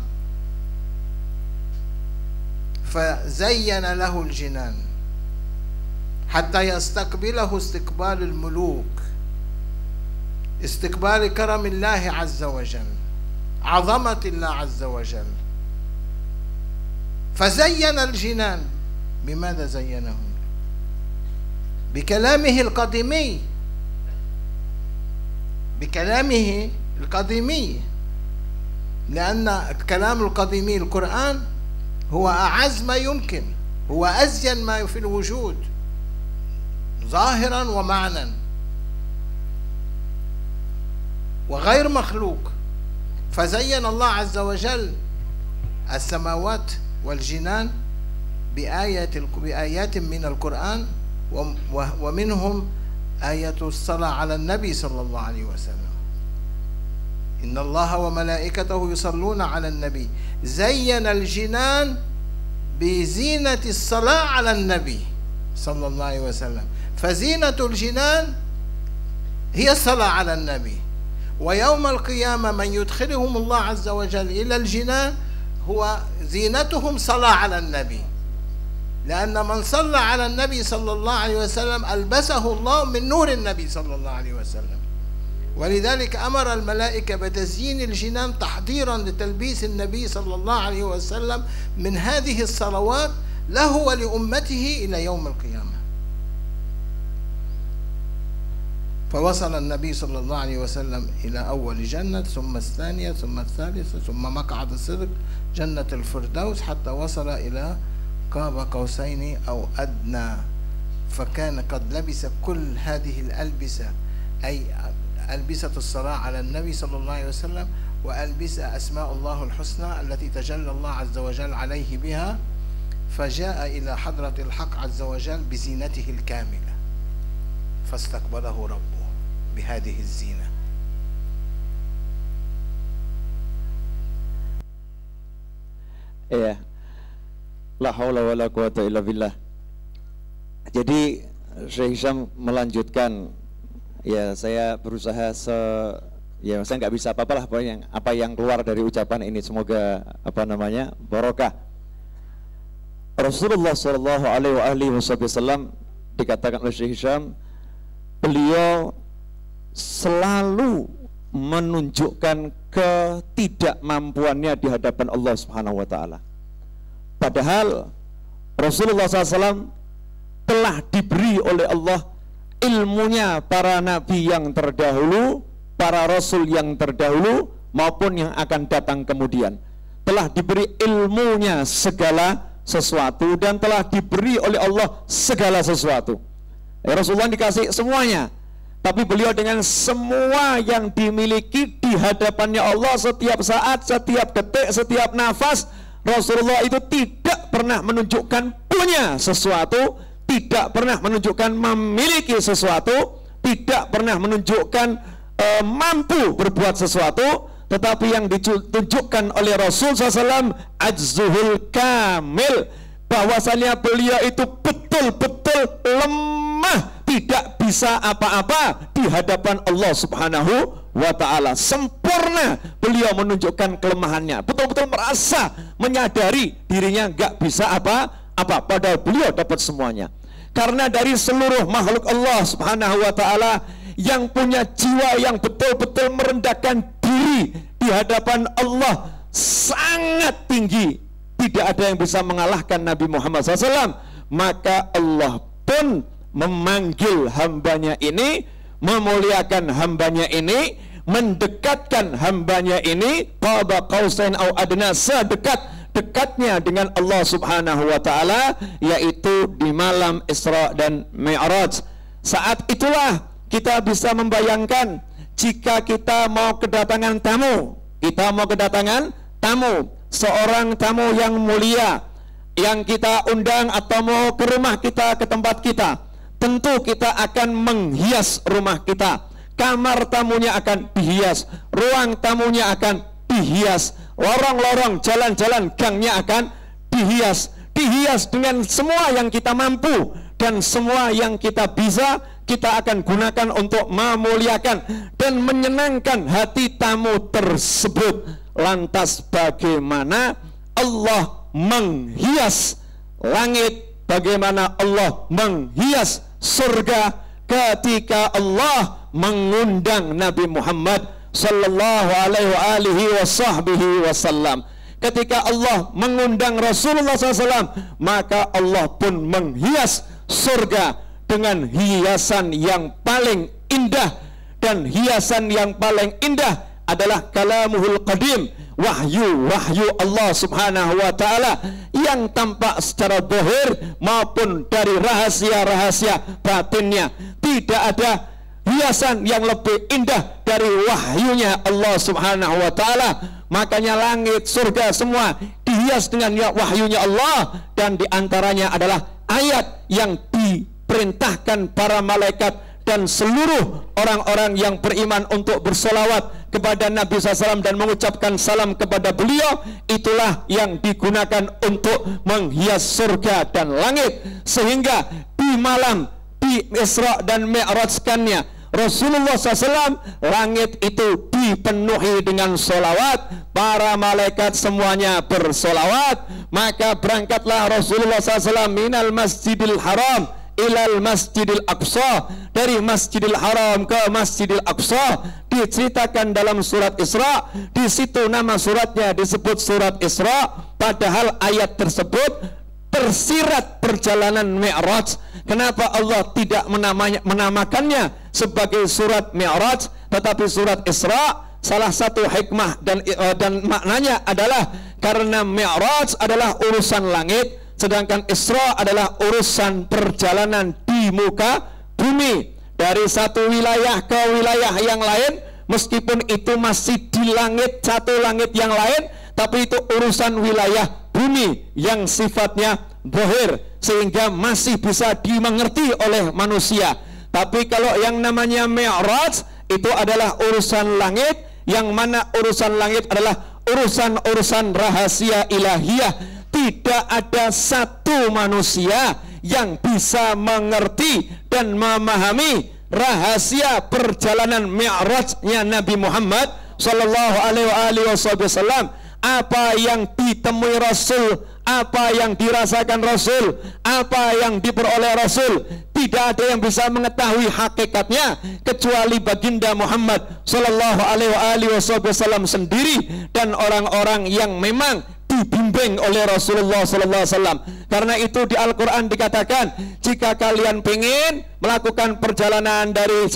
A: فزين له الجنان حتى يستقبله استقبال الملوك، استقبال كرم الله عز وجل، عظمة الله عز وجل. فزين الجنان. بماذا زينه؟ بكلامه القديمي، بكلامه القديمي، لأن الكلام القديمي القرآن هو أعز ما يمكن، هو أزين ما في الوجود ظاهرا ومعنى، وغير مخلوق. فزين الله عز وجل السماوات والجنان بآيات من القرآن، ومنهم آية الصلاة على النبي صلى الله عليه وسلم: إن الله وملائكته يصلون على النبي. زين الجنان بزينة الصلاة على النبي صلى الله عليه وسلم. فزينة الجنان هي الصلاة على النبي. ويوم القيامة من يدخلهم الله عز وجل إلى الجنان هو زينتهم صلاة على النبي، لأن من صلى على النبي صلى الله عليه وسلم ألبسه الله من نور النبي صلى الله عليه وسلم. ولذلك أمر الملائكة بتزيين الجنان تحضيرا لتلبيس النبي صلى الله عليه وسلم من هذه الصلوات له ولأمته إلى يوم القيامة. فوصل النبي صلى الله عليه وسلم إلى أول جنة، ثم الثانية، ثم الثالثة، ثم مقعد الصدق جنة الفردوس، حتى وصل إلى قاب قوسين أو أدنى. فكان قد لبس كل هذه الألبسة، أي ألبسة الصلاة على النبي صلى الله عليه وسلم، وألبسة أسماء الله الحسنى التي تجلى الله عز وجل عليه بها، فجاء إلى حضرة الحق عز وجل بزينته الكاملة، فاستقبله ربه بهذه الزينة.
B: Ya, la haula wala quwata illa billah. Jadi Syekh Hisham melanjutkan, ya saya berusaha ya saya nggak bisa apa-apalah pokoknya apa yang keluar dari ucapan ini semoga barokah. Rasulullah Shallallahu Alaihi Wasallam dikatakan oleh Syekh Hisham, beliau selalu menunjukkan ketidakmampuannya di hadapan Allah Subhanahu wa Ta'ala. Padahal Rasulullah SAW telah diberi oleh Allah ilmunya para nabi yang terdahulu, para rasul yang terdahulu maupun yang akan datang kemudian. Telah diberi ilmunya segala sesuatu dan telah diberi oleh Allah segala sesuatu. Rasulullah dikasih semuanya. Tapi beliau dengan semua yang dimiliki di hadapannya Allah setiap saat, setiap detik, setiap nafas, Rasulullah itu tidak pernah menunjukkan punya sesuatu, tidak pernah menunjukkan memiliki sesuatu, tidak pernah menunjukkan mampu berbuat sesuatu, tetapi yang ditunjukkan oleh Rasul SAW ajzuhul kamil, bahwasannya beliau itu betul-betul lemah, tidak bisa apa-apa di hadapan Allah Subhanahu wa Ta'ala. Sempurna beliau menunjukkan kelemahannya, betul-betul merasa menyadari dirinya nggak bisa apa-apa, padahal beliau dapat semuanya. Karena dari seluruh makhluk Allah Subhanahu wa Ta'ala yang punya jiwa yang betul-betul merendahkan diri di hadapan Allah sangat tinggi, tidak ada yang bisa mengalahkan Nabi Muhammad SAW. Maka Allah pun memanggil hambanya ini, memuliakan hambanya ini, mendekatkan hambanya ini qaba qausain au adna, sedekat-dekatnya dengan Allah Subhanahu wa Ta'ala, yaitu di malam Isra dan Mi'raj. Saat itulah kita bisa membayangkan jika kita mau kedatangan tamu, seorang tamu yang mulia yang kita undang atau mau ke rumah kita, ke tempat kita, tentu kita akan menghias rumah kita. Kamar tamunya akan dihias, ruang tamunya akan dihias, lorong-lorong, jalan-jalan, gangnya akan dihias dengan semua yang kita mampu dan semua yang kita bisa, kita akan gunakan untuk memuliakan dan menyenangkan hati tamu tersebut. Lantas bagaimana Allah menghias langit, bagaimana Allah menghias surga ketika Allah mengundang Nabi Muhammad sallallahu alaihi wasallam. Ketika Allah mengundang Rasulullah SAW, maka Allah pun menghias surga dengan hiasan yang paling indah, dan hiasan yang paling indah adalah kalamuhul qadim, wahyu Allah Subhanahu wa Ta'ala yang tampak secara zahir maupun dari rahasia-rahasia batinnya. Tidak ada hiasan yang lebih indah dari wahyunya Allah Subhanahu wa Ta'ala. Makanya langit, surga semua dihias dengan wahyunya Allah, dan diantaranya adalah ayat yang diperintahkan para malaikat dan seluruh orang-orang yang beriman untuk bersolawat kepada Nabi SAW dan mengucapkan salam kepada beliau. Itulah yang digunakan untuk menghias surga dan langit, sehingga di malam di Isra dan Mi'rajkannya Rasulullah SAW, langit itu dipenuhi dengan solawat, para malaikat semuanya bersolawat. Maka berangkatlah Rasulullah SAW minal masjidil haram ilal masjidil aqsa, dari masjidil haram ke masjidil aqsa. Diceritakan dalam surat Isra, di situ nama suratnya disebut surat Isra, padahal ayat tersebut tersirat perjalanan Mi'raj. Kenapa Allah tidak menamakannya sebagai surat Mi'raj tetapi surat Isra? Salah satu hikmah dan maknanya adalah karena Mi'raj adalah urusan langit, sedangkan Isra adalah urusan perjalanan di di muka bumi. Dari satu wilayah ke wilayah yang lain, meskipun itu masih di langit, satu langit yang lain, tapi itu urusan wilayah bumi yang sifatnya zahir, sehingga masih bisa dimengerti oleh manusia. Tapi kalau yang namanya Mi'raj, itu adalah urusan langit, yang mana urusan langit adalah urusan-urusan rahasia ilahiyah. Tidak ada satu manusia yang bisa mengerti dan memahami rahasia perjalanan Mi'rajnya Nabi Muhammad sallallahu alaihi wasallam. Apa yang ditemui Rasul, apa yang dirasakan Rasul, apa yang diperoleh Rasul, tidak ada yang bisa mengetahui hakikatnya kecuali baginda Muhammad sallallahu alaihi wasallam sendiri dan orang-orang yang memang dibimbing oleh Rasulullah sallallahu alaihi wasallam. Karena itu di Al-Qur'an dikatakan, jika kalian pengen melakukan perjalanan dari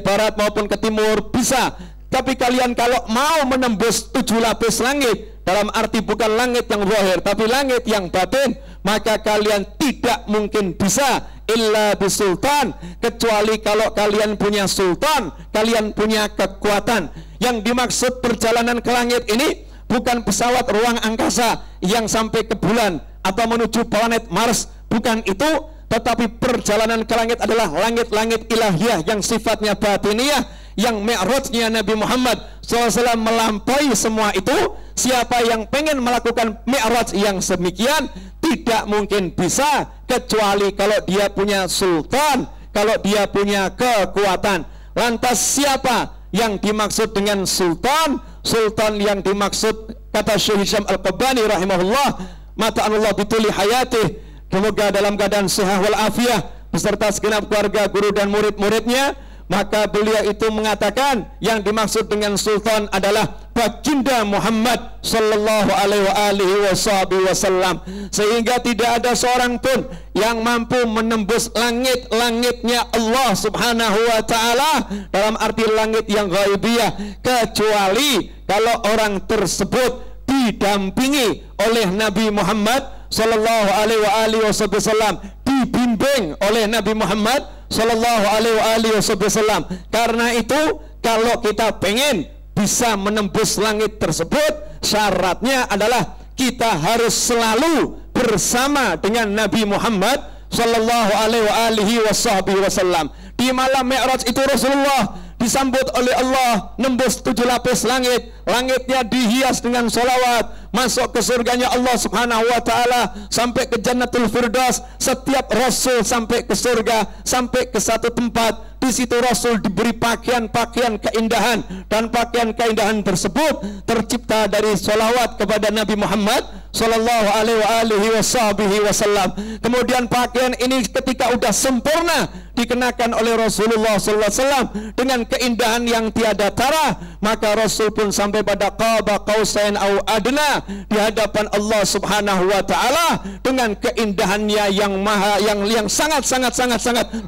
B: barat maupun ke timur bisa. Tapi kalian kalau mau menembus 7 lapis langit, dalam arti bukan langit yang zahir tapi langit yang batin, maka kalian tidak mungkin bisa illa bisultan, kecuali kalau kalian punya sultan, kalian punya kekuatan. Yang dimaksud perjalanan ke langit ini bukan pesawat ruang angkasa yang sampai ke bulan atau menuju planet Mars, bukan itu. Tetapi perjalanan ke langit adalah langit-langit ilahiyah yang sifatnya batiniyah, yang Mi'rajnya Nabi Muhammad SAW melampaui semua itu. Siapa yang pengen melakukan Mi'raj yang demikian tidak mungkin bisa, kecuali kalau dia punya sultan, kalau dia punya kekuatan. Lantas siapa yang dimaksud dengan sultan? Sultan yang dimaksud, kata Syekh Hisham Al-Qabbani rahimahullah, mata'anullah bituli hayatih, semoga dalam keadaan sehat walafiat beserta segenap keluarga, guru dan murid-muridnya. Maka beliau itu mengatakan yang dimaksud dengan sultan adalah baginda Muhammad sallallahu alaihi wasallam, sehingga tidak ada seorang pun yang mampu menembus langit-langitnya Allah subhanahu wa ta'ala, dalam arti langit yang ghaibiyah, kecuali kalau orang tersebut didampingi oleh Nabi Muhammad sallallahu alaihi wasallam, dibimbing oleh Nabi Muhammad sallallahu alaihi wasallam. Karena itu kalau kita pengen bisa menembus langit tersebut, syaratnya adalah kita harus selalu bersama dengan Nabi Muhammad sallallahu alaihi wasallam. Di malam Mi'raj itu Rasulullah disambut oleh Allah, nembus 7 lapis langit, langitnya dihias dengan sholawat, masuk ke surganya Allah subhanahu wa ta'ala, sampai ke Jannatul Firdaus. Setiap Rasul sampai ke surga, sampai ke satu tempat, di situ Rasul diberi pakaian-pakaian keindahan, dan pakaian keindahan tersebut tercipta dari sholawat kepada Nabi Muhammad sallallahu alaihi wasallam. Kemudian pakaian ini ketika udah sempurna dikenakan oleh Rasulullah sallallahu alaihi wasallam dengan keindahan yang tiada tara, maka Rasul pun sampai pada qaba qausain au adna di hadapan Allah subhanahu wa ta'ala dengan keindahannya yang sangat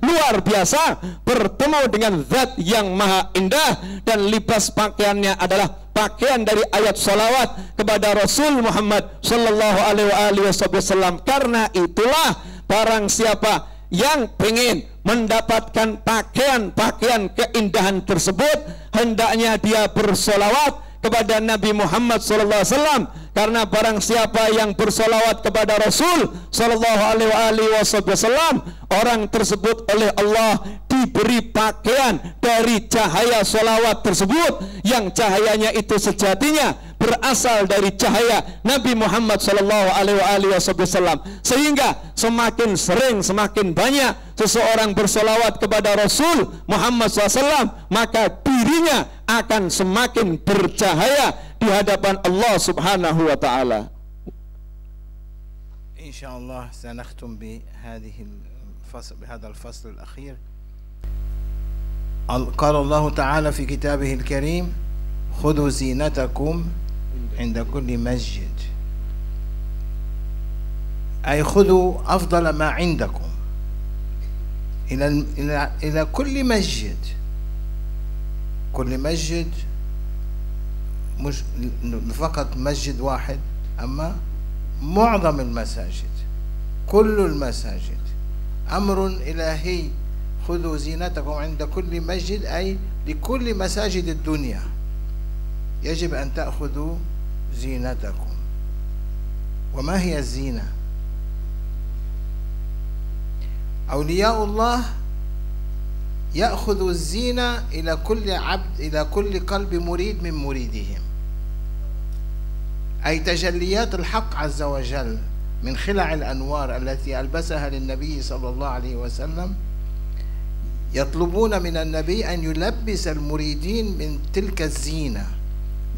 B: luar biasa, bertemu dengan zat yang maha indah, dan libas pakaiannya adalah pakaian dari ayat salawat kepada Rasul Muhammad sallallahu alaihi wasallam. Karena itulah barang siapa yang pengen mendapatkan pakaian-pakaian keindahan tersebut, hendaknya dia bersolawat kepada Nabi Muhammad sallallahu alaihi wasallam. Karena barang siapa yang bersolawat kepada Rasul sallallahu alaihi wasallam, orang tersebut oleh Allah diberi pakaian dari cahaya solawat tersebut, yang cahayanya itu sejatinya berasal dari cahaya Nabi Muhammad sallallahu alaihi wasallam. Sehingga semakin sering, semakin banyak seseorang bersolawat kepada Rasul Muhammad SAW, maka dirinya akan semakin bercahaya di hadapan Allah subhanahu wa ta'ala.
A: Insyaallah سنختم بهذا الفصل الأخير. قال الله تعالى في كتابه الكريم: خذوا زينتكم عند كل مسجد، أي خذوا أفضل ما عندكم إلى كل مسجد. كل مسجد مش فقط مسجد واحد، أما معظم المساجد، كل المساجد أمر إلهي، خذوا زينتكم عند كل مسجد، أي لكل مساجد الدنيا يجب أن تأخذوا زينتكم. وما هي الزينة؟ أولياء الله يأخذوا الزينة إلى كل عبد، إلى كل قلب مريد من مريدهم، أي تجليات الحق عز وجل من خلع الأنوار التي ألبسها للنبي صلى الله عليه وسلم. يطلبون من النبي أن يلبس المريدين من تلك الزينة،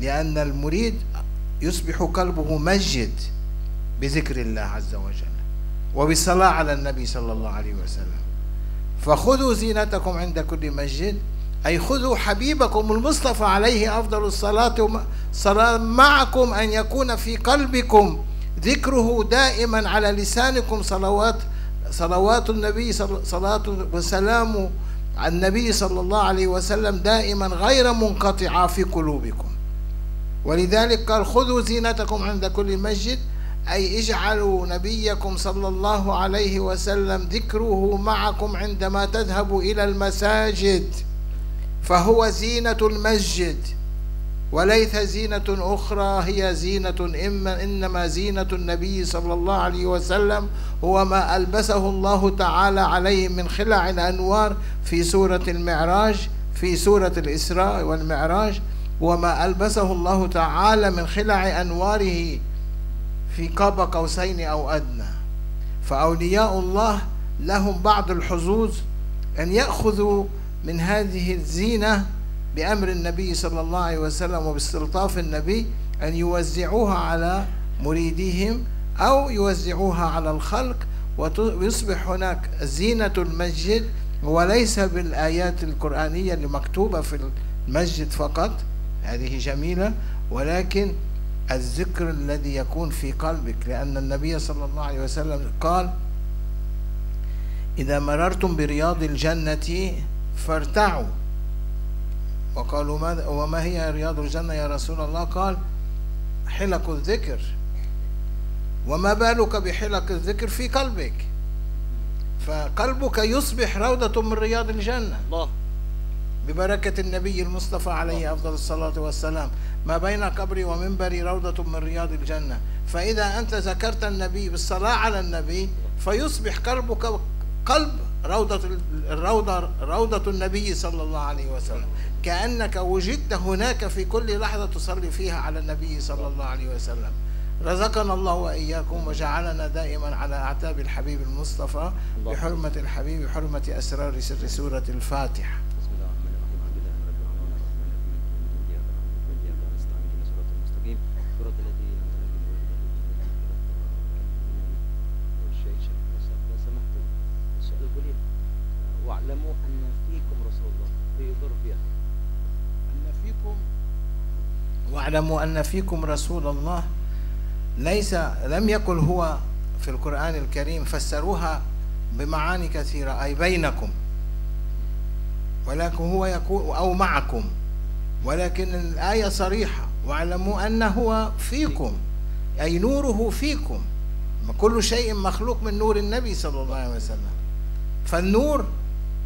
A: لأن المريد يصبح قلبه مسجد بذكر الله عز وجل وبالصلاة على النبي صلى الله عليه وسلم. فخذوا زينتكم عند كل مسجد، أي خذوا حبيبكم المصطفى عليه أفضل الصلاة معكم، أن يكون في قلبكم ذكره دائما، على لسانكم صلوات النبي، صلاة وسلام على النبي صلى الله عليه وسلم دائما غير منقطعة في قلوبكم. ولذلك قال خذوا زينتكم عند كل مسجد، أي اجعلوا نبيكم صلى الله عليه وسلم ذكره معكم عندما تذهبوا إلى المساجد، فهو زينة المسجد وليس زينة أخرى هي زينة، إنما زينة النبي صلى الله عليه وسلم هو ما ألبسه الله تعالى عليه من خلع الأنوار في سورة المعراج، في سورة الإسراء والمعراج، وما ألبسه الله تعالى من خلع أنواره في قاب قوسين أو أدنى. فأولياء الله لهم بعض الحظوظ أن يأخذوا من هذه الزينة بأمر النبي صلى الله عليه وسلم وباستلطاف النبي، أن يوزعوها على مريديهم أو يوزعوها على الخلق، ويصبح هناك زينة المسجد، وليس بالآيات القرآنية اللي مكتوبة في المسجد فقط، هذه جميلة، ولكن الذكر الذي يكون في قلبك، لأن النبي صلى الله عليه وسلم قال إذا مررتم برياض الجنة فارتعوا. وقالوا ماذا وما هي رياض الجنة يا رسول الله؟ قال حلق الذكر. وما بالك بحلق الذكر في قلبك؟ فقلبك يصبح روضة من رياض الجنة الله، ببركة النبي المصطفى عليه أفضل الصلاة والسلام. ما بين قبري ومنبري روضة من رياض الجنة. فإذا أنت ذكرت النبي بالصلاة على النبي فيصبح قلبك قلب روضة النبي صلى الله عليه وسلم، كأنك وجدت هناك في كل لحظة تصلي فيها على النبي صلى الله عليه وسلم. رزقنا الله وإياكم وجعلنا دائما على أعتاب الحبيب المصطفى، بحرمة الحبيب، بحرمة أسرار سر سورة الفاتحة.
C: واعلموا أن فيكم رسول الله فيضر بها.
A: واعلموا أن فيكم رسول الله، لم يقل هو في القرآن الكريم، فسروها بمعاني كثيرة، أي بينكم، ولكن هو يقول أو معكم، ولكن الآية صريحة واعلموا أنه هو فيكم، أي نوره فيكم. كل شيء مخلوق من نور النبي صلى الله عليه وسلم.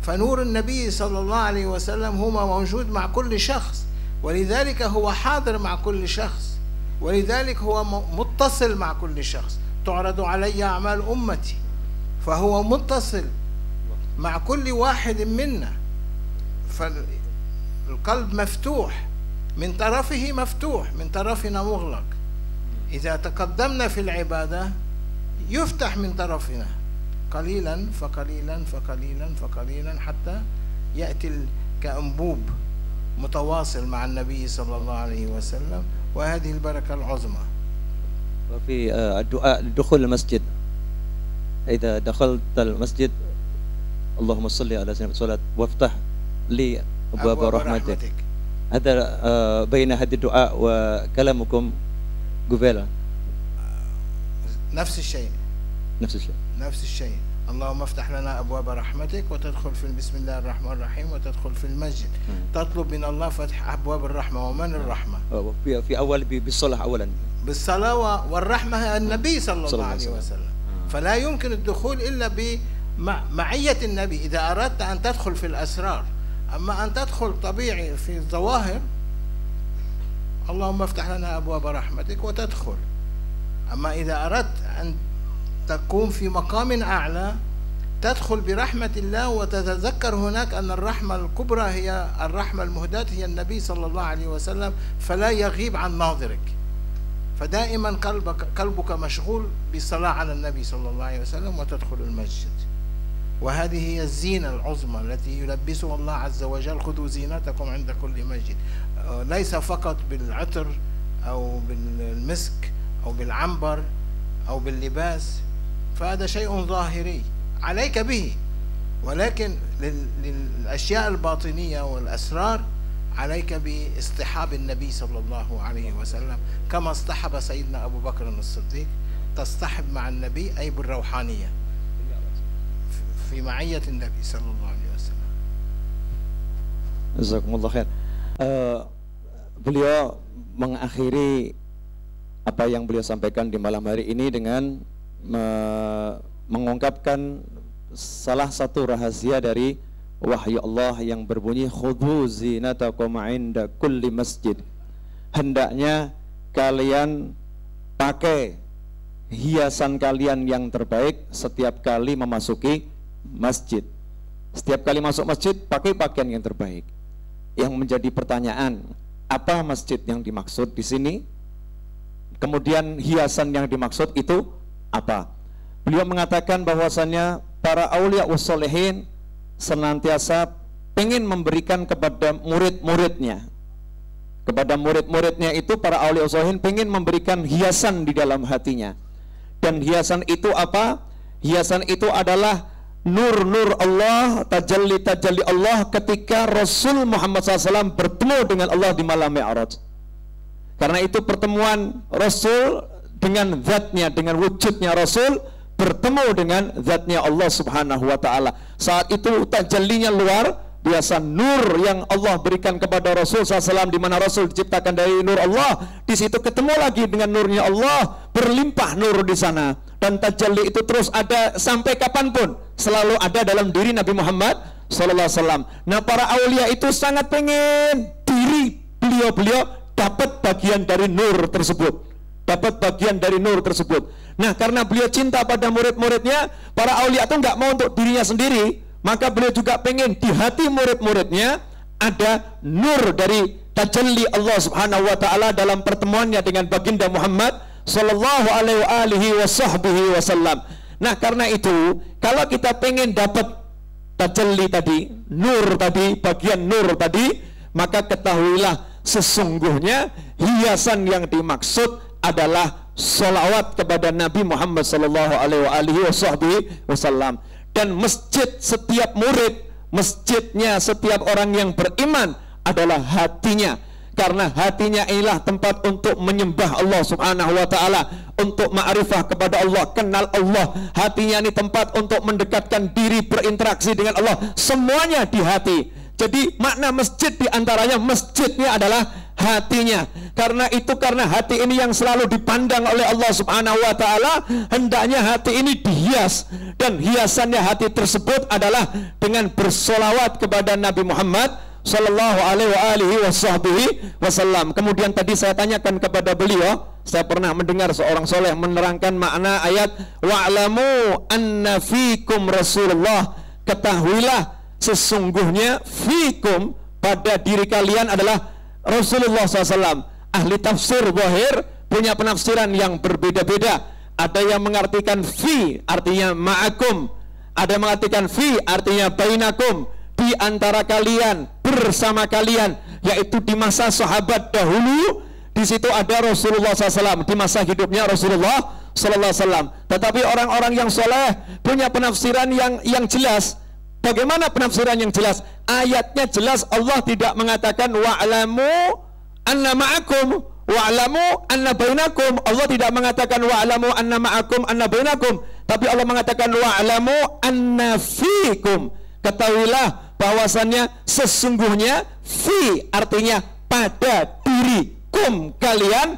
A: فنور النبي صلى الله عليه وسلم هو موجود مع كل شخص، ولذلك هو حاضر مع كل شخص، ولذلك هو متصل مع كل شخص. تعرض علي أعمال أمتي، فهو متصل مع كل واحد منا. فالقلب مفتوح من طرفه، مفتوح من طرفنا مغلق. إذا تقدمنا في العبادة يفتح من طرفنا قليلا فقليلا فقليلا فقليلا، حتى يأتي كأنبوب متواصل مع النبي صلى الله عليه وسلم، وهذه البركة العظمى.
B: وفي الدعاء دخول المسجد، إذا دخلت المسجد اللهم صل على سيدنا الصلاة وافتح لي أبواب رحمتك. هذا بين هذا الدعاء وكلامكم قبيلة
A: نفس الشيء. نفس الشيء. اللهم افتح لنا أبواب رحمتك، وتدخل في بسم الله الرحمن الرحيم، وتدخل في المسجد تطلب من الله فتح أبواب الرحمة. ومن الرحمة؟
B: في أول بالصلاة، أولا
A: بالصلاة والرحمة النبي صلى الله عليه وسلم. فلا يمكن الدخول إلا معية النبي إذا أردت أن تدخل في الأسرار. أما أن تدخل طبيعي في الظواهر، اللهم افتح لنا أبواب رحمتك وتدخل. أما إذا أردت أن تكون في مقام أعلى تدخل برحمة الله، وتتذكر هناك أن الرحمة الكبرى هي الرحمة المهداة، هي النبي صلى الله عليه وسلم، فلا يغيب عن ناظرك، فدائما قلبك مشغول بالصلاة على النبي صلى الله عليه وسلم وتدخل المسجد. وهذه هي الزينة العظمى التي يلبسها الله عز وجل: خذوا زينتكم عند كل مسجد. ليس فقط بالعطر أو بالمسك أو بالعنبر أو باللباس، فهذا شيء ظاهري عليك به، ولكن للأشياء الباطنية والأسرار عليك باصطحاب النبي صلى الله عليه وسلم، كما اصطحب سيدنا أبو بكر الصديق. تصطحب مع النبي أي بالروحانية في معية النبي صلى الله عليه وسلم.
B: Jazakumullah khair. Beliau mengakhiri apa yang beliau sampaikan di malam hari ini dengan mengungkapkan salah satu rahasia dari wahyu Allah yang berbunyi: khudhu zinatakum 'inda kulli masjid. Hendaknya kalian pakai hiasan kalian yang terbaik setiap kali memasuki masjid. Setiap kali masuk masjid pakai pakaian yang terbaik. Yang menjadi pertanyaan, apa masjid yang dimaksud di sini? Kemudian hiasan yang dimaksud itu apa? Beliau mengatakan bahwasannya para aulia ussolihin senantiasa ingin memberikan kepada murid-muridnya. Kepada murid-muridnya itu para aulia ussolihin ingin memberikan hiasan di dalam hatinya. Dan hiasan itu apa? Hiasan itu adalah nur-nur Allah, tajalli Allah ketika Rasul Muhammad SAW bertemu dengan Allah di malam Mi'raj. Karena itu pertemuan Rasul dengan zatnya, dengan wujudnya Rasul bertemu dengan zatnya Allah Subhanahu wa ta'ala. Saat itu tajallinya luar biasa, nur yang Allah berikan kepada Rasul SAW, di mana Rasul diciptakan dari nur Allah. Di situ ketemu lagi dengan nurnya Allah, berlimpah nur di sana. Dan tajalli itu terus ada sampai kapanpun, selalu ada dalam diri Nabi Muhammad SAW. Nah, para aulia itu sangat pengen diri beliau dapat bagian dari nur tersebut, dapat bagian dari nur tersebut. Nah, karena beliau cinta pada murid-muridnya, para aulia itu nggak mau untuk dirinya sendiri, maka beliau juga pengen di hati murid-muridnya ada nur dari tajalli Allah Subhanahu wa ta'ala dalam pertemuannya dengan baginda Muhammad sallallahu alaihi wasallam. Nah, karena itu kalau kita pengen dapat tajalli tadi, nur tadi, bagian nur tadi, maka ketahuilah sesungguhnya hiasan yang dimaksud adalah sholawat kepada Nabi Muhammad sallallahu alaihi wasallam. Dan masjid setiap murid, masjidnya setiap orang yang beriman adalah hatinya. Karena hatinya inilah tempat untuk menyembah Allah Subhanahu wa ta'ala, untuk ma'rifah kepada Allah, kenal Allah. Hatinya ini tempat untuk mendekatkan diri, berinteraksi dengan Allah. Semuanya di hati. Jadi makna masjid diantaranya, masjidnya adalah hatinya. Karena itu, karena hati ini yang selalu dipandang oleh Allah Subhanahu wa ta'ala, hendaknya hati ini dihias. Dan hiasannya hati tersebut adalah dengan bersolawat kepada Nabi Muhammad sallallahu alaihi wasallam. Kemudian tadi saya tanyakan kepada beliau, saya pernah mendengar seorang soleh menerangkan makna ayat wa'lamu anna fikum Rasulullah. Ketahuilah sesungguhnya fikum, pada diri kalian adalah Rasulullah SAW. Ahli tafsir zahir punya penafsiran yang berbeda-beda. Ada yang mengartikan fi artinya ma'akum, ada yang mengartikan fi artinya bainakum, di antara kalian, bersama kalian, yaitu di masa sahabat dahulu. Di situ ada Rasulullah SAW di masa hidupnya Rasulullah SAW. Tetapi orang-orang yang soleh punya penafsiran yang jelas. Bagaimana penafsiran yang jelas? Ayatnya jelas, Allah tidak mengatakan wa'lamu anna ma'akum wa'lamu anna bainakum. Allah tidak mengatakan wa'lamu anna ma'akum anna bainakum, tapi Allah mengatakan wa'lamu anna fikum. Ketahuilah bahwasannya sesungguhnya fi artinya pada diri, kum kalian,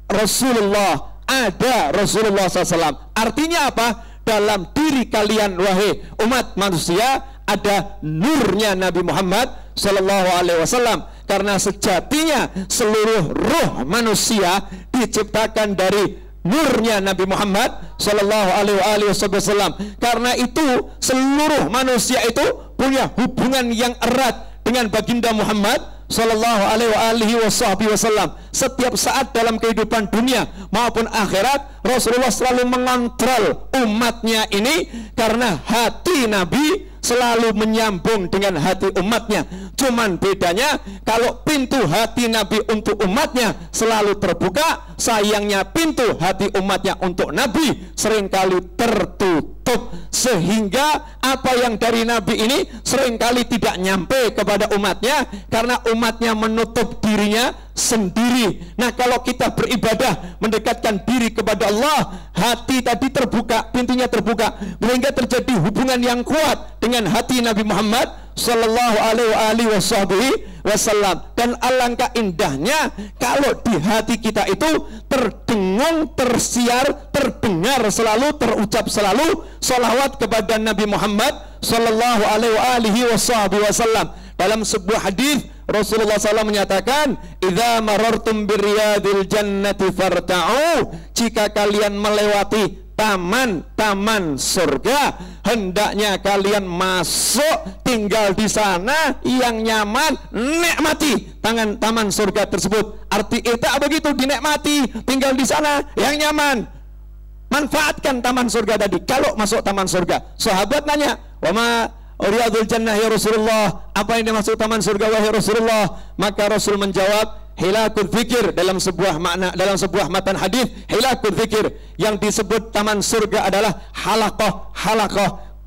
B: Rasulullah, ada Rasulullah SAW. Artinya apa? dalam diri kalian wahai umat manusia ada nurnya Nabi Muhammad Sallallahu Alaihi Wasallam, karena sejatinya seluruh ruh manusia diciptakan dari nurnya Nabi Muhammad Sallallahu Alaihi Wasallam. Karena itu seluruh manusia itu punya hubungan yang erat dengan baginda Muhammad Sallallahu Alaihi Wasallam. Setiap saat dalam kehidupan dunia maupun akhirat, Rasulullah selalu mengontrol umatnya ini, karena hati Nabi selalu menyambung dengan hati umatnya. Cuman bedanya, kalau pintu hati Nabi untuk umatnya selalu terbuka, sayangnya pintu hati umatnya untuk Nabi seringkali tertutup, sehingga apa yang dari Nabi ini seringkali tidak nyampe kepada umatnya, karena umatnya menutup dirinya sendiri. Nah, kalau kita beribadah mendekatkan diri kepada Allah, hati tadi terbuka, pintunya terbuka, sehingga terjadi hubungan yang kuat dengan hati Nabi Muhammad Sallallahu Alaihi Wasallam. Dan alangkah indahnya kalau di hati kita itu terdengung, tersiar, terdengar selalu, terucap selalu salawat kepada Nabi Muhammad Sallallahu Alaihi Wasallam. Dalam sebuah hadis Rasulullah SAW menyatakan, "Idza marartum birriyadil jannati farta'u." Jika kalian melewati taman-taman surga, hendaknya kalian masuk, tinggal di sana yang nyaman, nikmati taman surga tersebut. Arti itu begitu, dinikmati, tinggal di sana yang nyaman, manfaatkan taman surga tadi. Kalau masuk taman surga, sahabat nanya, "Wama riyadul jannah ya Rasulullah?" Apa yang dimaksud taman surga wahai Rasulullah? Maka Rasul menjawab, hilakul dzikir. Dalam sebuah makna, dalam sebuah matan hadis, hilakul dzikir, yang disebut taman surga adalah halaqah,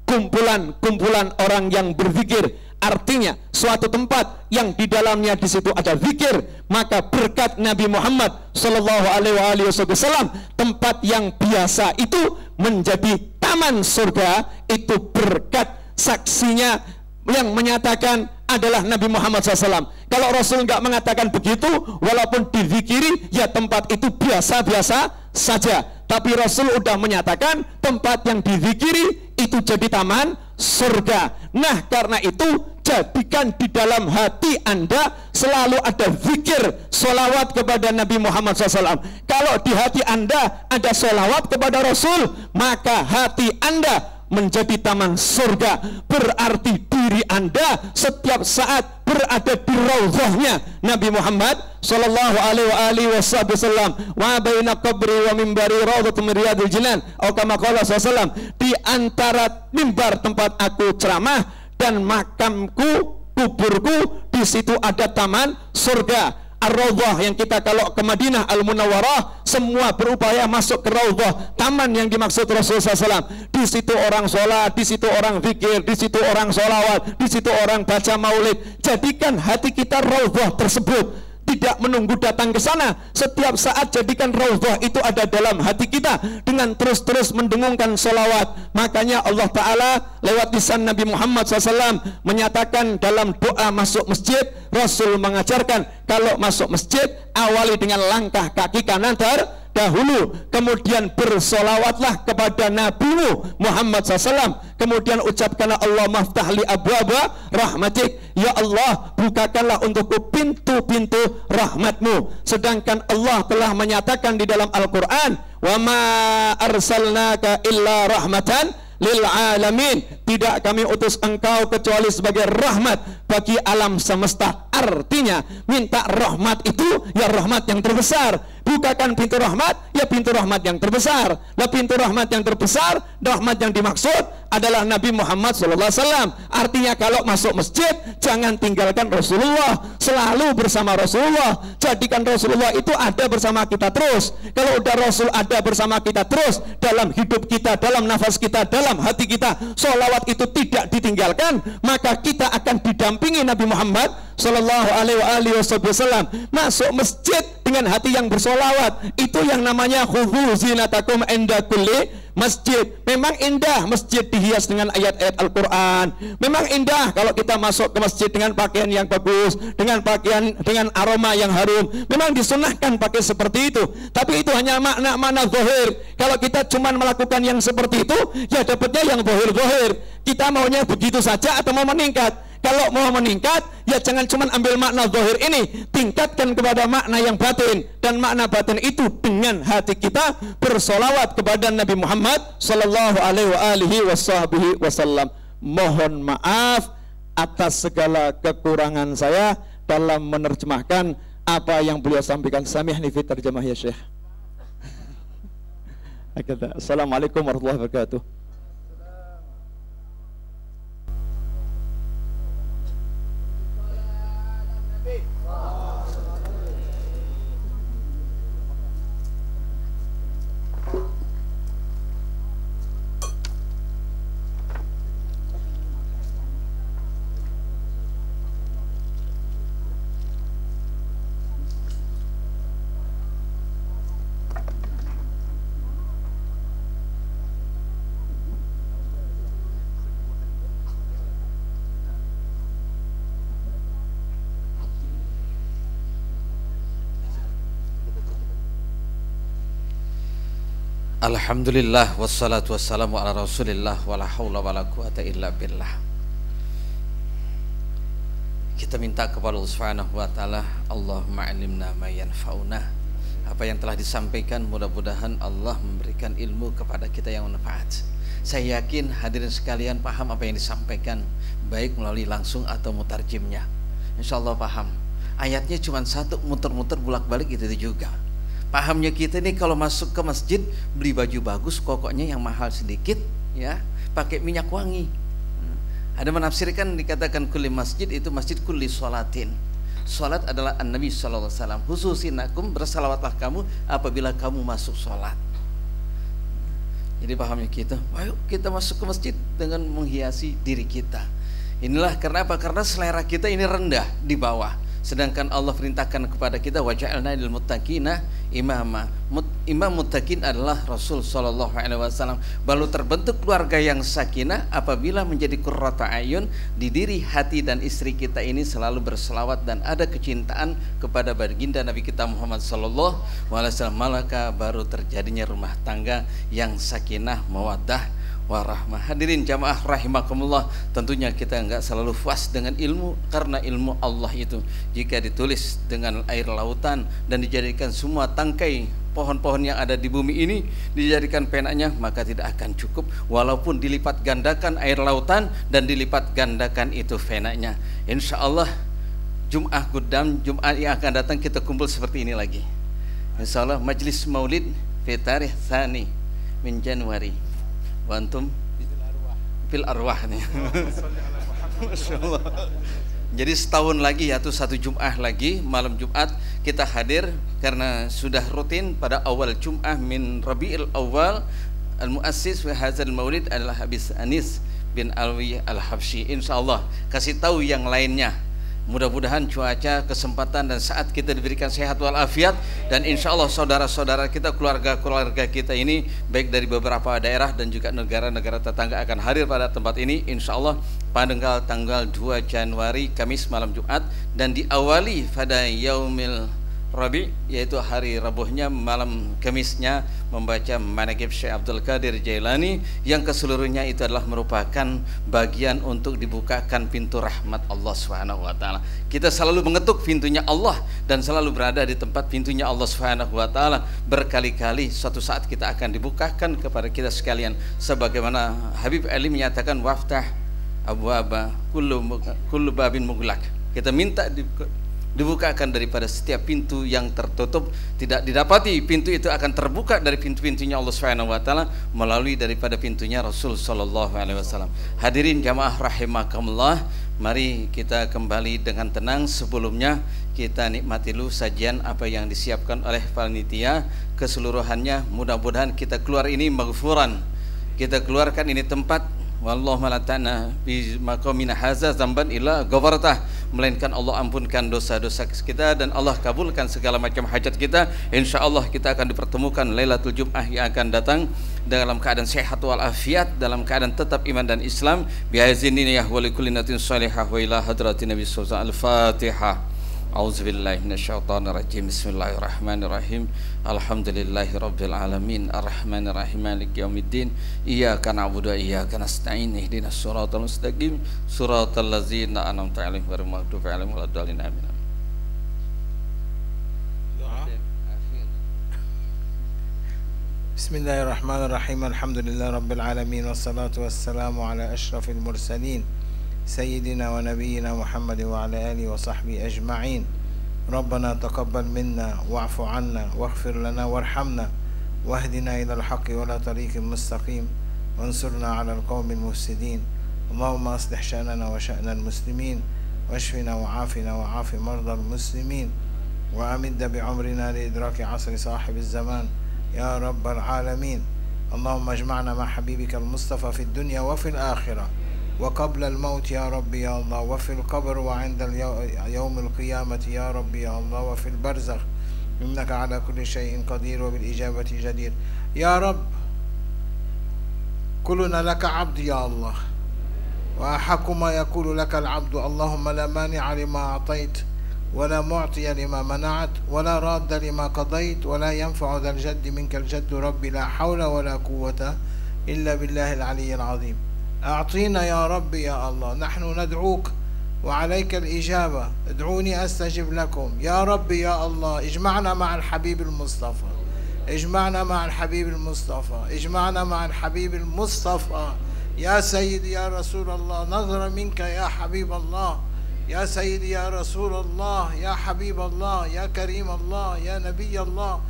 B: kumpulan orang yang berzikir. Artinya suatu tempat yang di dalamnya di situ ada zikir. Maka berkat Nabi Muhammad Sallallahu Alaihi Wasallam, tempat yang biasa itu menjadi taman surga. Itu berkat saksinya yang menyatakan adalah Nabi Muhammad SAW. Kalau Rasul nggak mengatakan begitu, walaupun dizikiri, ya tempat itu biasa-biasa saja. Tapi Rasul udah menyatakan tempat yang dizikiri itu jadi taman surga. Nah, karena itu jadikan di dalam hati Anda selalu ada zikir, sholawat kepada Nabi Muhammad SAW. Kalau di hati Anda ada sholawat kepada Rasul, maka hati Anda menjadi taman surga. Berarti diri Anda setiap saat berada di raudhahnya Nabi Muhammad Sallallahu Alaihi Wasallam. Wa baina qabri wa mimbari raudhatun min riyadil jinan, atau kama qala sallallahu. Di antara mimbar tempat aku ceramah dan makamku, kuburku, di situ ada taman surga. Ar-Raudhah, yang kita kalau ke Madinah Al-Munawwarah semua berupaya masuk ke Raudhah, taman yang dimaksud Rasulullah SAW. Di situ orang sholat, di situ orang zikir, di situ orang sholawat, di situ orang baca maulid. Jadikan hati kita Raudhah tersebut, tidak menunggu datang ke sana. Setiap saat jadikan raudhah itu ada dalam hati kita dengan terus-terus mendengungkan sholawat. Makanya Allah Ta'ala lewat lisan Nabi Muhammad SAW menyatakan dalam doa masuk masjid, Rasul mengajarkan kalau masuk masjid awali dengan langkah kaki kanan terdahulu, kemudian bersolawatlah kepada Nabimu Muhammad SAW, kemudian ucapkanlah Allah maftahli abwaba rahmatik, ya Allah bukakanlah untukku pintu-pintu rahmatmu. Sedangkan Allah telah menyatakan di dalam Al-Quran, wa ma arsalnaka illa rahmatan lil alamin, tidak kami utus engkau kecuali sebagai rahmat bagi alam semesta. Artinya minta rahmat itu ya rahmat yang terbesar, bukakan pintu rahmat ya pintu rahmat yang terbesar. Nah, pintu rahmat yang terbesar, rahmat yang dimaksud adalah Nabi Muhammad SAW. Artinya kalau masuk masjid jangan tinggalkan Rasulullah, selalu bersama Rasulullah. Jadikan Rasulullah itu ada bersama kita terus. Kalau udah Rasul ada bersama kita terus dalam hidup kita, dalam nafas kita, dalam hati kita, sholawat itu tidak ditinggalkan, maka kita akan didampingi Nabi Muhammad Sallallahu Alaihi Wasallam. Masuk masjid dengan hati yang bersolawat bersolawat. Itu yang namanya khudhu zinatakum inda kulli masjid. Memang indah masjid dihias dengan ayat-ayat Al-Quran. Memang indah kalau kita masuk ke masjid dengan pakaian yang bagus, dengan pakaian dengan aroma yang harum. Memang disunahkan pakai seperti itu. Tapi itu hanya makna-makna zahir. Kalau kita cuma melakukan yang seperti itu, ya dapatnya yang zahir-zahir. Kita maunya begitu saja atau mau meningkat? Kalau mau meningkat, ya jangan cuma ambil makna zahir ini, tingkatkan kepada makna yang batin. Dan makna batin itu dengan hati kita bersolawat kepada Nabi Muhammad sallallahu alaihi wasallam. Mohon maaf atas segala kekurangan saya dalam menerjemahkan apa yang beliau sampaikan. Samihni fi terjemah ya Syekh. Assalamualaikum warahmatullahi wabarakatuh.
D: Alhamdulillah wassalatu wassalamu ala rasulillah wala hawla wala quwata illa billah. Kita minta kepada Allah Subhanahu wa taala, Allahumma 'allimna ma yanfa'una. Apa yang telah disampaikan mudah-mudahan Allah memberikan ilmu kepada kita yang manfaat. Saya yakin hadirin sekalian paham apa yang disampaikan, baik melalui langsung atau mutarjimnya. Insyaallah paham. Ayatnya cuma satu, muter-muter bolak-balik itu juga. Pahamnya kita ini kalau masuk ke masjid beli baju bagus, kokoknya yang mahal sedikit, ya, pakai minyak wangi. Ada menafsirkan dikatakan kulli masjid itu masjid kulli sholatin. Sholat adalah an-Nabi sallallahu alaihi wasallam. Khususinakum, bersalawatlah kamu apabila kamu masuk sholat. Jadi pahamnya kita, ayo kita masuk ke masjid dengan menghiasi diri kita. Inilah karena apa? Karena selera kita ini rendah di bawah. Sedangkan Allah perintahkan kepada kita waja'alna lil muttaqina imama. Imam muttaqin adalah Rasul sallallahu alaihi wasallam. Baru terbentuk keluarga yang sakinah apabila menjadi qurrata ayun, di diri, hati dan istri kita ini selalu berselawat dan ada kecintaan kepada baginda Nabi kita Muhammad sallallahu alaihi wasallam. Maka baru terjadinya rumah tangga yang sakinah, mawaddah warahmah. Hadirin jamaah rahimakumullah, tentunya kita enggak selalu puas dengan ilmu, karena ilmu Allah itu jika ditulis dengan air lautan dan dijadikan semua tangkai pohon-pohon yang ada di bumi ini dijadikan penanya, maka tidak akan cukup walaupun dilipat gandakan air lautan dan dilipat gandakan itu penanya. Insya Allah Jum'ah Qudam, Jum'ah yang akan datang kita kumpul seperti ini lagi. Insya Allah majlis maulid fi tarikh tsani min Januari wa antum fil arwah nih. Masya Allah. Jadi setahun lagi, yaitu satu Jum'ah lagi, malam Jumat kita hadir karena sudah rutin pada awal Jum'ah min Rabi'il Awal. Al-muassis wa hadzal maulid adalah Habib Anis bin Alwi Al-Habsyi. Insyaallah kasih tahu yang lainnya. Mudah-mudahan cuaca, kesempatan dan saat kita diberikan sehat walafiat, dan insya Allah saudara-saudara kita, keluarga-keluarga kita ini baik dari beberapa daerah dan juga negara-negara tetangga akan hadir pada tempat ini insya Allah pada tanggal 2 Januari Kamis malam Jumat, dan diawali pada yaumil Rabi, yaitu hari Rabuhnya malam Kamisnya membaca Manaqib Syekh Abdul Qadir Jailani yang keseluruhnya itu adalah merupakan bagian untuk dibukakan pintu rahmat Allah Subhanahu wa taala. Kita selalu mengetuk pintunya Allah dan selalu berada di tempat pintunya Allah Subhanahu wa taala. Berkali-kali suatu saat kita akan dibukakan kepada kita sekalian, sebagaimana Habib Ali menyatakan waftah abwaba kullu babin mughlaq. Kita minta dibukakan daripada setiap pintu yang tertutup, tidak didapati pintu itu akan terbuka dari pintu-pintunya Allah Subhanahu wa taala melalui daripada pintunya Rasul sallallahu alaihi wasallam. Hadirin jamaah rahimakumullah, mari kita kembali dengan tenang. Sebelumnya kita nikmati dulu sajian apa yang disiapkan oleh panitia keseluruhannya. Mudah-mudahan kita keluar ini maghfuran, kita keluarkan ini tempat wallahu malatana bi maqamina hadza zamban illa ghafartah. melainkan Allah ampunkan dosa-dosa kita dan Allah kabulkan segala macam hajat kita. Insya Allah kita akan dipertemukan Lailatul Jum'ah yang akan datang dalam keadaan sehat walafiat, dalam keadaan tetap iman dan Islam. Bi'iznillah wa likulli niyatin shalihah wa ila hadratin Nabi sallallahu alaihi wasallam. Al-Fatihah. A'udzubillahi minasyaitonirrajim. Bismillahirrahmanirrahim. Alhamdulillahirabbil alamin. Arrahmanirrahim. Maliki yaumiddin. Iyyaka na'budu wa iyyaka nasta'in. Ihdinas siratal mustaqim. Siratal ladzina an'amta 'alaihim ghairil maghdubi 'alaihim waladdallin. Amin.
A: Bismillahirrahmanirrahim. Alhamdulillah rabbil alamin wassalatu wassalamu ala asyrafil mursalin سيدنا ونبينا محمد وعلى آله وصحبه أجمعين. ربنا تقبل منا واعف عنا واغفر لنا وارحمنا واهدنا إلى الحق ولا طريق مستقيم وانصرنا على القوم المفسدين. اللهم أصلح شأننا وشأن المسلمين واشفنا وعافنا وعاف مرضى المسلمين وأمد بعمرنا لإدراك عصر صاحب الزمان يا رب العالمين. اللهم اجمعنا مع حبيبك المصطفى في الدنيا وفي الآخرة وقبل الموت يا رب يا الله، وفي القبر وعند يوم القيامة يا رب يا الله، وفي البرزخ إنك على كل شيء قدير وبالإجابة جدير. يا رب كلنا لك عبد يا الله، وأحق ما يقول لك العبد. اللهم لا مانع لما أعطيت ولا معطي لما منعت ولا راد لما قضيت ولا ينفع ذا الجد منك الجد. ربي لا حول ولا قوة إلا بالله العلي العظيم. أعطينا يا رب يا الله، نحن ندعوك وعليك الإجابة. ادعوني أستجب لكم يا رب يا الله. اجمعنا مع الحبيب المصطفى، اجمعنا مع الحبيب المصطفى، اجمعنا مع الحبيب المصطفى. يا سيدي يا رسول الله، نظرة منك يا حبيب الله. يا سيدي يا رسول الله، يا حبيب الله، يا كريم الله، يا نبي الله،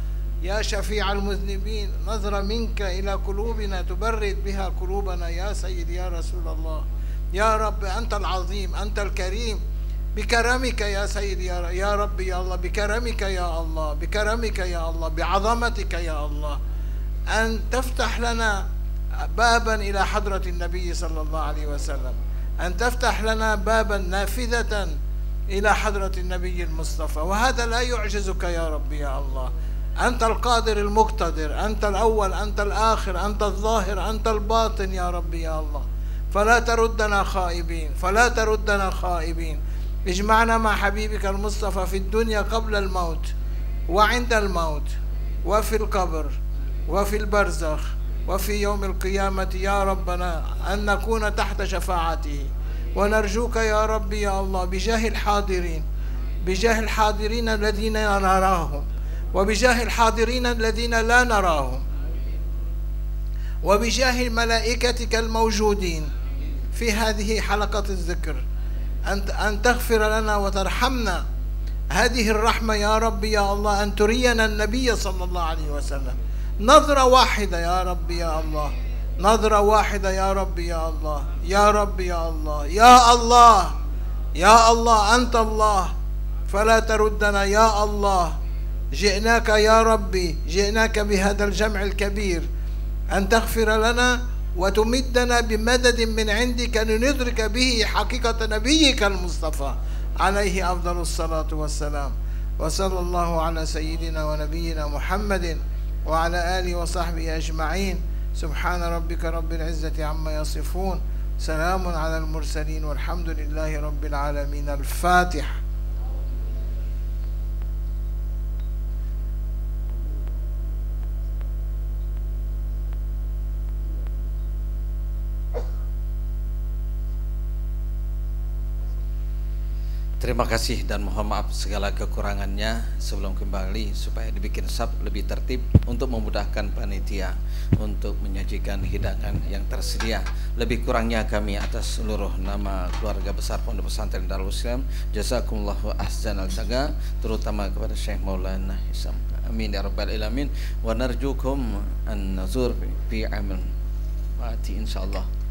A: يا شفيع المذنبين. نظرة منك إلى قلوبنا تبرد بها قلوبنا يا سيدي يا رسول الله. يا رب أنت العظيم، أنت الكريم، بكرمك يا سيدي يا رب يا الله، بكرمك يا الله، بكرمك يا الله، بعظمتك يا الله، أن تفتح لنا بابا إلى حضرة النبي صلى الله عليه وسلم، أن تفتح لنا بابا نافذة إلى حضرة النبي المصطفى. وهذا لا يعجزك يا رب يا الله. أنت القادر المقتدر، أنت الأول، أنت الآخر، أنت الظاهر، أنت الباطن يا رب يا الله. فلا تردنا خائبين، فلا تردنا خائبين. اجمعنا مع حبيبك المصطفى في الدنيا قبل الموت وعند الموت وفي القبر وفي البرزخ وفي يوم القيامة يا ربنا، أن نكون تحت شفاعته. ونرجوك يا رب يا الله بجاه الحاضرين، بجاه الحاضرين الذين نراهم، وبجاه الحاضرين الذين لا نراهم، وبجاه ملائكتك الموجودين في هذه حلقة الذكر، أن تغفر لنا وترحمنا. هذه الرحمة يا رب يا الله، أن ترينا النبي صلى الله عليه وسلم نظرة واحدة يا رب يا الله، نظرة واحدة يا رب يا الله، يا رب يا الله، يا الله يا الله، أنت الله فلا تردنا يا الله. جئناك يا ربي، جئناك بهذا الجمع الكبير أن تغفر لنا وتمدنا بمدد من عندك لندرك به حقيقة نبيك المصطفى عليه أفضل الصلاة والسلام. وصلى الله على سيدنا ونبينا محمد وعلى آله وصحبه أجمعين. سبحان ربك رب العزة عما يصفون، سلام على المرسلين والحمد لله رب العالمين. الفاتحة.
D: Terima kasih dan mohon maaf segala kekurangannya. Sebelum kembali supaya dibikin sub lebih tertib untuk memudahkan panitia untuk menyajikan hidangan yang tersedia. Lebih kurangnya kami atas seluruh nama keluarga besar Pondok Pesantren Darul Islam, jazakumullahu ahsanal jaza, terutama kepada Syekh Maulana Hisam. Amin ya rabbal alamin. Wa narjukum an nazur fi amal mati insyaallah.